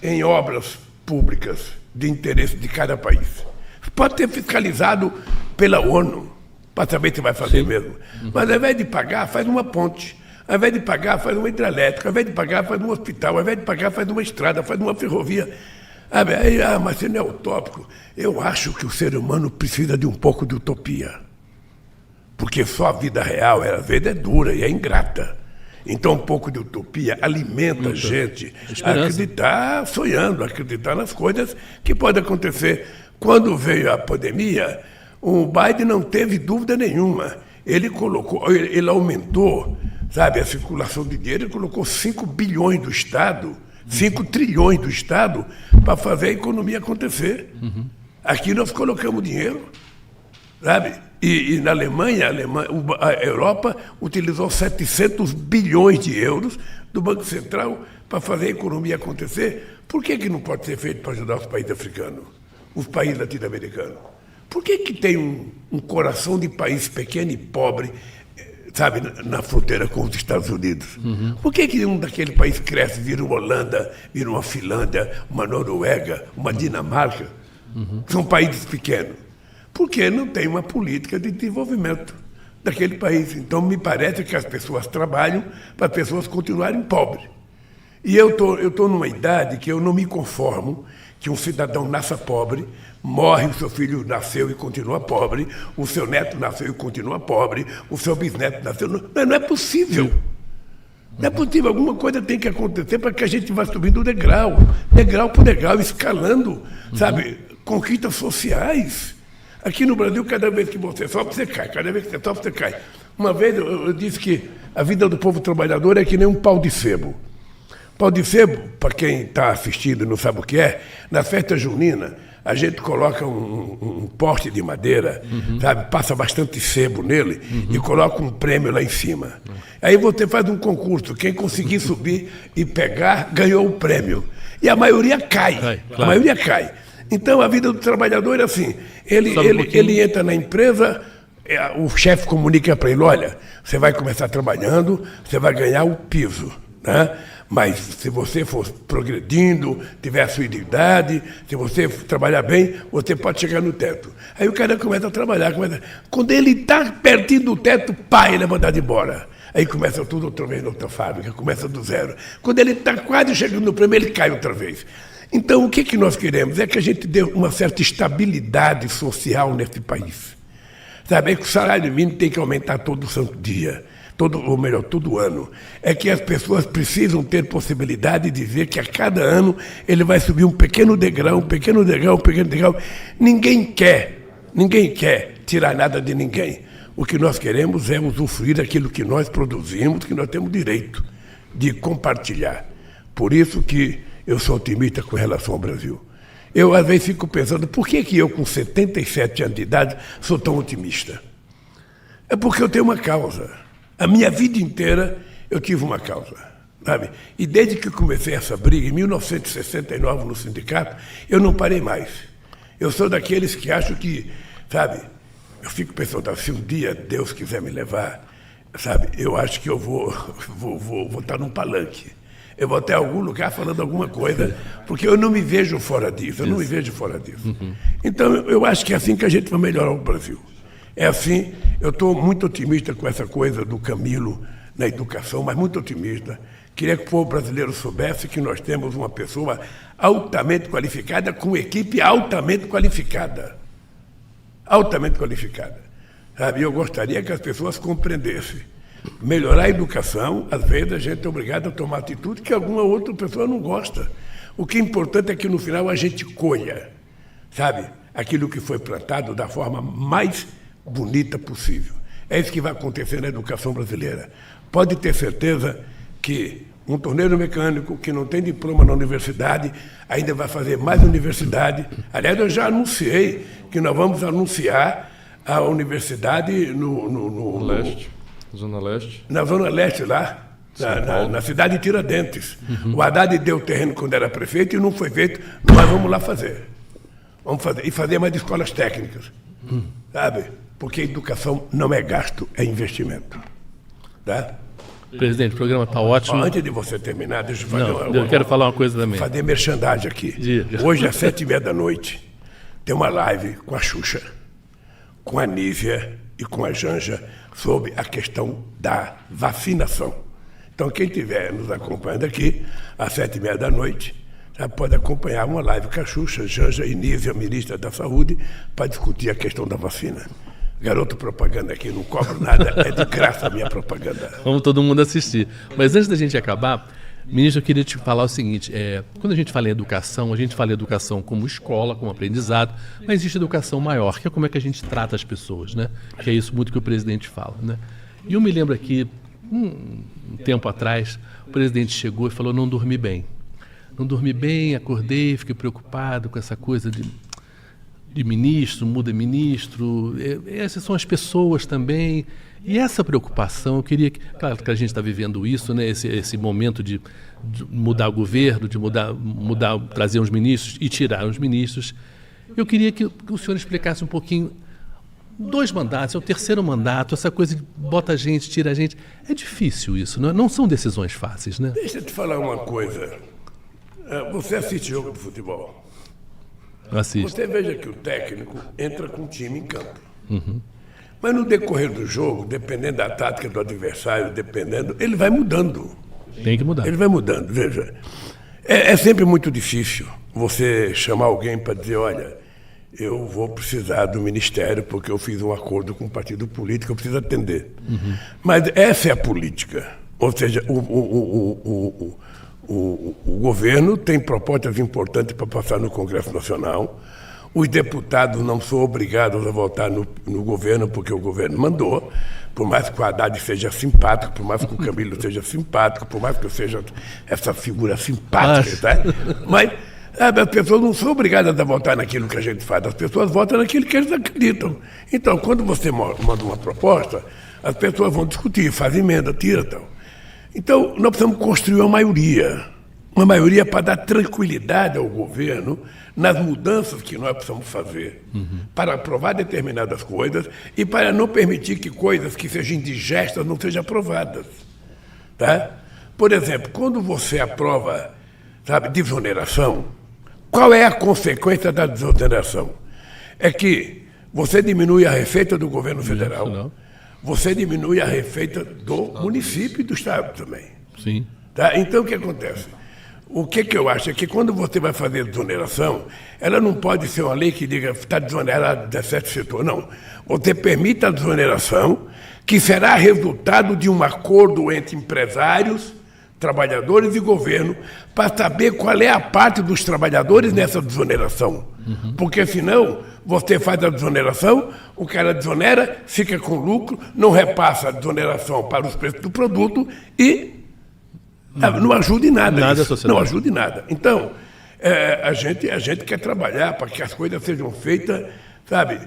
em obras públicas de interesse de cada país? Pode ser fiscalizado pela ONU, para saber se vai fazer mesmo. Mas ao invés de pagar, faz uma ponte. Ao invés de pagar, faz uma hidrelétrica. Ao invés de pagar, faz um hospital. Ao invés de pagar, faz uma estrada, faz uma ferrovia. Mas isso não é utópico. Eu acho que o ser humano precisa de um pouco de utopia. Porque só a vida real, às vezes, é dura e é ingrata. Então, um pouco de utopia alimenta a gente a acreditar, sonhando, acreditar nas coisas que podem acontecer. Quando veio a pandemia, o Biden não teve dúvida nenhuma. Ele aumentou, a circulação de dinheiro, ele colocou 5 bilhões do Estado, 5 trilhões do Estado para fazer a economia acontecer. Aqui nós colocamos dinheiro, E na Alemanha, a Europa utilizou 700 bilhões de euros do Banco Central para fazer a economia acontecer. Por que não pode ser feito para ajudar os países africanos, os países latino-americanos? Por que tem um coração de país pequeno e pobre, na fronteira com os Estados Unidos? Por que um daquele país cresce, vira uma Holanda, vira uma Finlândia, uma Noruega, uma Dinamarca? São países pequenos. Porque não tem uma política de desenvolvimento daquele país. Então, me parece que as pessoas trabalham para as pessoas continuarem pobres. E eu tô numa idade que eu não me conformo que um cidadão nasça pobre, morre, o seu filho nasceu e continua pobre, o seu neto nasceu e continua pobre, o seu bisneto nasceu... Não é possível. Não é possível. Alguma coisa tem que acontecer para que a gente vá subindo degrau por degrau, escalando, conquistas sociais. Aqui no Brasil, cada vez que você sobe, você cai. Cada vez que você sobe, você cai. Uma vez eu disse que a vida do povo trabalhador é que nem um pau de sebo. Pau de sebo, para quem está assistindo e não sabe o que é, na festa junina, a gente coloca um poste de madeira, passa bastante sebo nele e coloca um prêmio lá em cima. Aí você faz um concurso, quem conseguir subir e pegar, ganhou o prêmio. E a maioria cai. A maioria cai. Então, a vida do trabalhador é assim, ele entra na empresa, o chefe comunica para ele, olha, você vai começar trabalhando, você vai ganhar o piso, Mas se você for progredindo, tiver a sua idade, se você trabalhar bem, você pode chegar no teto. Aí o cara começa a trabalhar, quando ele está pertinho do teto, ele é mandado embora. Aí começa tudo outra vez na outra fábrica, começa do zero. Quando ele está quase chegando no prêmio, ele cai outra vez. Então, o que nós queremos? É que a gente dê uma certa estabilidade social nesse país. É que o salário mínimo tem que aumentar todo santo dia, todo ano. É que as pessoas precisam ter possibilidade de ver que a cada ano ele vai subir um pequeno degrau, um pequeno degrau, um pequeno degrau. Ninguém quer tirar nada de ninguém. O que nós queremos é usufruir daquilo que nós produzimos, que nós temos direito de compartilhar. Por isso que eu sou otimista com relação ao Brasil. Eu, às vezes, fico pensando, por que eu, com 77 anos de idade, sou tão otimista? É porque eu tenho uma causa. A minha vida inteira, eu tive uma causa. E desde que eu comecei essa briga, em 1969, no sindicato, eu não parei mais. Eu sou daqueles que acham que, eu fico pensando, se um dia Deus quiser me levar, eu acho que eu vou estar num palanque. Eu vou até algum lugar falando alguma coisa, porque eu não me vejo fora disso, Então, eu acho que é assim que a gente vai melhorar o Brasil. É assim, eu estou muito otimista com essa coisa do Camilo na educação, mas muito otimista. Queria que o povo brasileiro soubesse que nós temos uma pessoa altamente qualificada, com equipe altamente qualificada. Altamente qualificada. E eu gostaria que as pessoas compreendessem. Melhorar a educação, às vezes a gente é obrigado a tomar atitude que alguma outra pessoa não gosta. O que é importante é que no final a gente colha, sabe, aquilo que foi plantado da forma mais bonita possível. É isso que vai acontecer na educação brasileira. Pode ter certeza que um torneiro mecânico que não tem diploma na universidade ainda vai fazer mais universidade. Aliás, eu já anunciei que nós vamos anunciar a universidade no leste, Zona Leste. Na Zona Leste, lá, na cidade de Tiradentes. O Haddad deu o terreno quando era prefeito e não foi feito. Nós vamos lá fazer. Vamos fazer. E fazer mais escolas técnicas. Sabe? Porque educação não é gasto, é investimento. Tá? Presidente, o programa está ótimo. Antes de você terminar, deixa eu fazer eu quero falar uma coisa também. Fazer merchandising aqui. Diga. Hoje, às 7h30 tem uma live com a Xuxa, com a Nívia e com a Janja sobre a questão da vacinação. Então, quem estiver nos acompanhando aqui, às 7h30 já pode acompanhar uma live com a Xuxa, Janja e Nívia, ministra da Saúde, para discutir a questão da vacina. Garoto propaganda aqui, não cobro nada, é de graça a minha propaganda. Vamos todo mundo assistir. Mas antes da gente acabar, ministro, eu queria te falar o seguinte, quando a gente fala em educação, a gente fala em educação como escola, como aprendizado, mas existe educação maior, que é como é que a gente trata as pessoas, né? Que é isso muito que o presidente fala, né? E eu me lembro aqui, um tempo atrás, o presidente chegou e falou, não dormi bem. Não dormi bem, acordei, fiquei preocupado com essa coisa de ministro, muda ministro, essas são as pessoas também. E essa preocupação, eu queria que, claro que a gente está vivendo isso, né, esse momento de mudar o governo, de mudar, trazer uns ministros e tirar os ministros. Eu queria que o senhor explicasse um pouquinho, 2 mandatos, é o 3º mandato, essa coisa de bota a gente, tira a gente. É difícil isso, não são decisões fáceis, né? Deixa eu te falar uma coisa. Você assiste jogo de futebol? Assisto. Você veja que o técnico entra com o time em campo. Mas no decorrer do jogo, dependendo da tática do adversário, ele vai mudando. Tem que mudar. Ele vai mudando, veja. É sempre muito difícil você chamar alguém para dizer, olha, eu vou precisar do ministério porque eu fiz um acordo com um partido político, eu preciso atender. Mas essa é a política. Ou seja, o governo tem propostas importantes para passar no Congresso Nacional. Os deputados não são obrigados a votar no governo porque o governo mandou. Por mais que o Haddad seja simpático, por mais que o Camilo seja simpático, por mais que eu seja essa figura simpática, tá? Mas as pessoas não são obrigadas a votar naquilo que a gente faz. As pessoas votam naquilo que eles acreditam. Então, quando você manda uma proposta, as pessoas vão discutir, fazem emenda, tira e tal. Então, nós precisamos construir uma maioria para dar tranquilidade ao governo nas mudanças que nós precisamos fazer, para aprovar determinadas coisas e para não permitir que coisas que sejam indigestas não sejam aprovadas. Tá? Por exemplo, quando você aprova, sabe, desoneração, qual é a consequência da desoneração? É que você diminui a receita do governo federal, você diminui a receita do município e do estado também. Sim. Tá? Então, o que acontece? O que eu acho é que quando você vai fazer desoneração, ela não pode ser uma lei que diga está desonerado de certo setor. Não. Você permite a desoneração, que será resultado de um acordo entre empresários, trabalhadores e governo, para saber qual é a parte dos trabalhadores nessa desoneração. Porque senão, você faz a desoneração, o cara desonera, fica com lucro, não repassa a desoneração para os preços do produto e não ajuda em nada. Não ajuda em nada. Então, a gente quer trabalhar para que as coisas sejam feitas, sabe,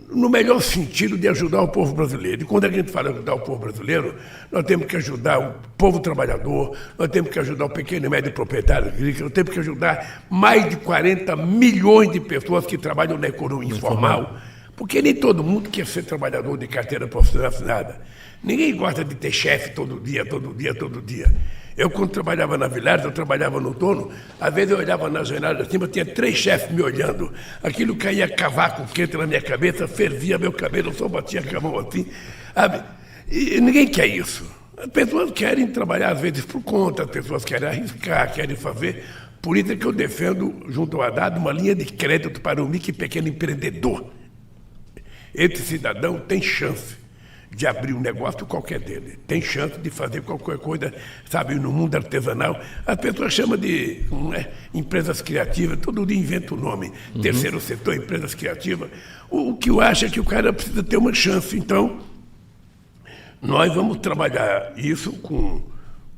no melhor sentido de ajudar o povo brasileiro. E quando a gente fala em ajudar o povo brasileiro, nós temos que ajudar o povo trabalhador, nós temos que ajudar o pequeno e médio proprietário agrícola, nós temos que ajudar mais de 40 milhões de pessoas que trabalham na economia informal, porque nem todo mundo quer ser trabalhador de carteira profissional assinada. Ninguém gosta de ter chefe todo dia. Eu, quando trabalhava na Vilares, eu trabalhava no outono, às vezes eu olhava na janela de cima, tinha 3 chefes me olhando. Aquilo caía cavaco quente na minha cabeça, fervia meu cabelo, eu só batia com a mão assim, sabe? E ninguém quer isso. As pessoas querem trabalhar, às vezes, por conta, as pessoas querem arriscar, querem fazer. Por isso é que eu defendo, junto ao Haddad, uma linha de crédito para o micro e pequeno empreendedor. Esse cidadão tem chance de abrir um negócio qualquer dele. Tem chance de fazer qualquer coisa, sabe, no mundo artesanal. As pessoas chamam de empresas criativas, todo dia inventa um nome. Terceiro setor, empresas criativas. O que eu acho é que o cara precisa ter uma chance. Então, nós vamos trabalhar isso com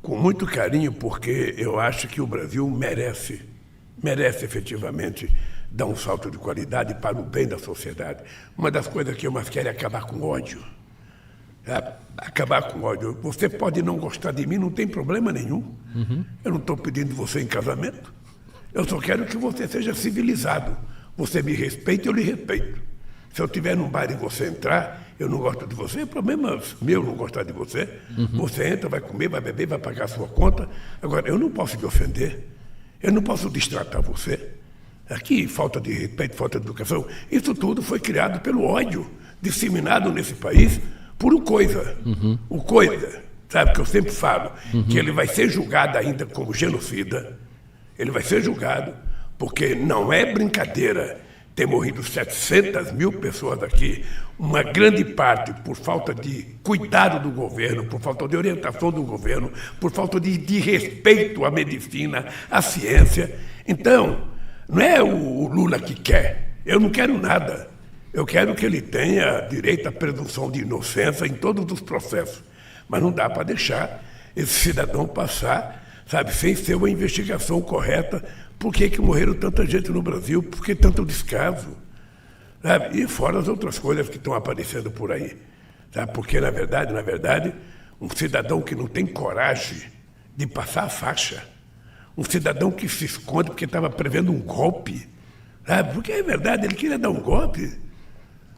muito carinho, porque eu acho que o Brasil merece efetivamente dar um salto de qualidade para o bem da sociedade. Uma das coisas que eu mais quero é acabar com o ódio. Acabar com o ódio. Você pode não gostar de mim, não tem problema nenhum. Eu não estou pedindo você em casamento. Eu só quero que você seja civilizado. Você me respeita, eu lhe respeito. Se eu estiver num bar e você entrar, eu não gosto de você, é problema meu não gostar de você. Você entra, vai comer, vai beber, vai pagar a sua conta. Agora, eu não posso te ofender. Eu não posso destratar você. Aqui, falta de respeito, falta de educação. Isso tudo foi criado pelo ódio disseminado nesse país por o Coisa. O Coisa, sabe, que eu sempre falo, que ele vai ser julgado ainda como genocida. Ele vai ser julgado, porque não é brincadeira ter morrido 700 mil pessoas aqui, uma grande parte por falta de cuidado do governo, por falta de orientação do governo, por falta de respeito à medicina, à ciência. Então, não é o Lula que quer. Eu não quero nada. Eu quero que ele tenha direito à presunção de inocência em todos os processos. Mas não dá para deixar esse cidadão passar, sabe, sem ser uma investigação correta. Por que morreram tanta gente no Brasil? Por que tanto descaso? Sabe? E fora as outras coisas que estão aparecendo por aí. Sabe? Porque, na verdade, um cidadão que não tem coragem de passar a faixa, um cidadão que se esconde porque estava prevendo um golpe, sabe? Porque é verdade, ele queria dar um golpe,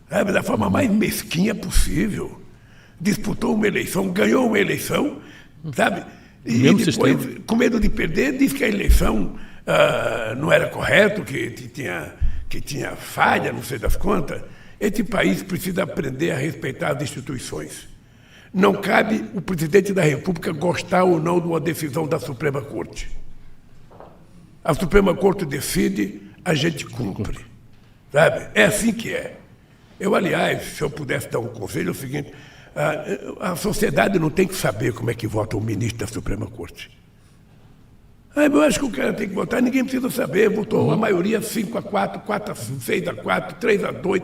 sabe? Da forma mais mesquinha possível. Disputou uma eleição, ganhou uma eleição, sabe? E depois, com medo de perder, disse que a eleição não era correta, que tinha falha, não sei das quantas. Esse país precisa aprender a respeitar as instituições. Não cabe o presidente da República gostar ou não de uma decisão da Suprema Corte. A Suprema Corte decide, a gente cumpre. Sabe? É assim que é. Eu, aliás, se eu pudesse dar um conselho, é o seguinte: a sociedade não tem que saber como é que vota o ministro da Suprema Corte. Eu acho que o cara tem que votar, ninguém precisa saber. Votou a maioria 5-4, 4-6-4, 3-2.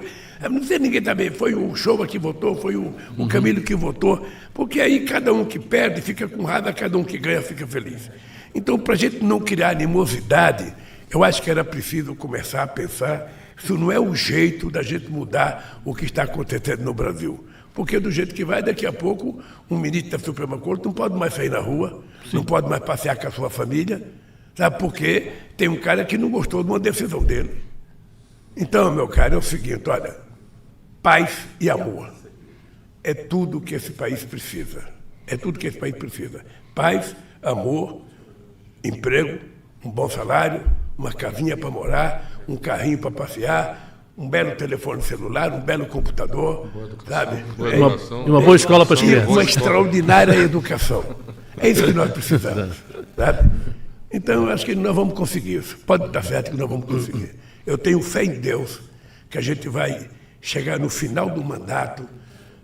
Não sei ninguém também. Foi o Showa que votou, foi o Camilo que votou. Porque aí cada um que perde fica com raiva, cada um que ganha fica feliz. Então, para a gente não criar animosidade, eu acho que era preciso começar a pensar se não é o jeito da gente mudar o que está acontecendo no Brasil. Porque do jeito que vai, daqui a pouco, um ministro da Suprema Corte não pode mais sair na rua, não pode mais passear com a sua família, sabe? Porque tem um cara que não gostou de uma decisão dele. Então, meu caro, é o seguinte, olha, paz e amor. É tudo que esse país precisa. É tudo que esse país precisa. Paz, amor, emprego, um bom salário, uma casinha para morar, um carrinho para passear, um belo telefone celular, um belo computador, sabe? Uma boa escola para as crianças. Uma extraordinária educação. É isso que nós precisamos, sabe? Então, eu acho que nós vamos conseguir isso. Pode estar certo que nós vamos conseguir. Eu tenho fé em Deus que a gente vai chegar no final do mandato,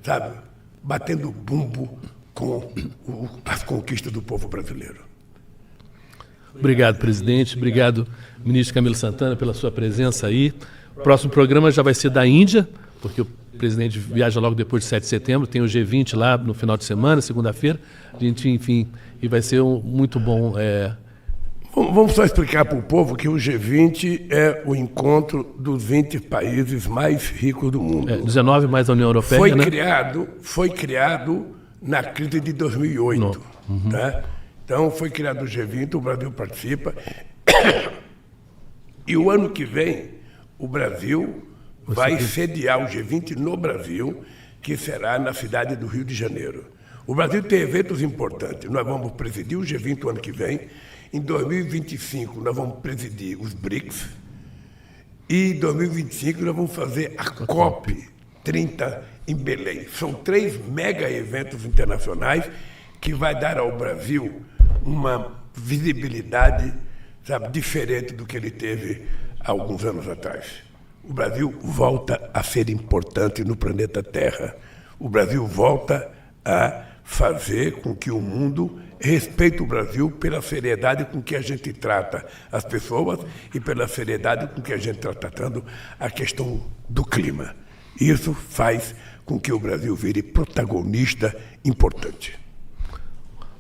sabe, batendo bumbo com as conquistas do povo brasileiro. Obrigado, presidente. Obrigado, ministro Camilo Santana, pela sua presença aí. O próximo programa já vai ser da Índia, porque o presidente viaja logo depois de 7 de setembro, tem o G20 lá no final de semana, segunda-feira. A gente, enfim, e vai ser muito bom. Vamos só explicar para o povo que o G20 é o encontro dos 20 países mais ricos do mundo. 19 mais a União Europeia, Foi criado na crise de 2008. Tá? Então, foi criado o G20, o Brasil participa. E o ano que vem, o Brasil vai sediar o G20 no Brasil, que será na cidade do Rio de Janeiro. O Brasil tem eventos importantes. Nós vamos presidir o G20 o ano que vem. Em 2025, nós vamos presidir os BRICS. E em 2025, nós vamos fazer a COP30 em Belém. São 3 mega eventos internacionais que vai dar ao Brasil uma visibilidade, sabe, diferente do que ele teve há alguns anos atrás. O Brasil volta a ser importante no planeta Terra. o Brasil volta a fazer com que o mundo respeite o Brasil pela seriedade com que a gente trata as pessoas e pela seriedade com que a gente está tratando a questão do clima. Isso faz com que o Brasil vire protagonista importante.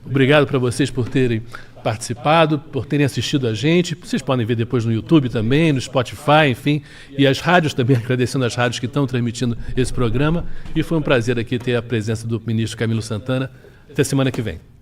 Obrigado para vocês por terem participado, por terem assistido a gente. Vocês podem ver depois no YouTube também, no Spotify, enfim, e as rádios também, agradecendo as rádios que estão transmitindo esse programa. E foi um prazer aqui ter a presença do ministro Camilo Santana. Até semana que vem.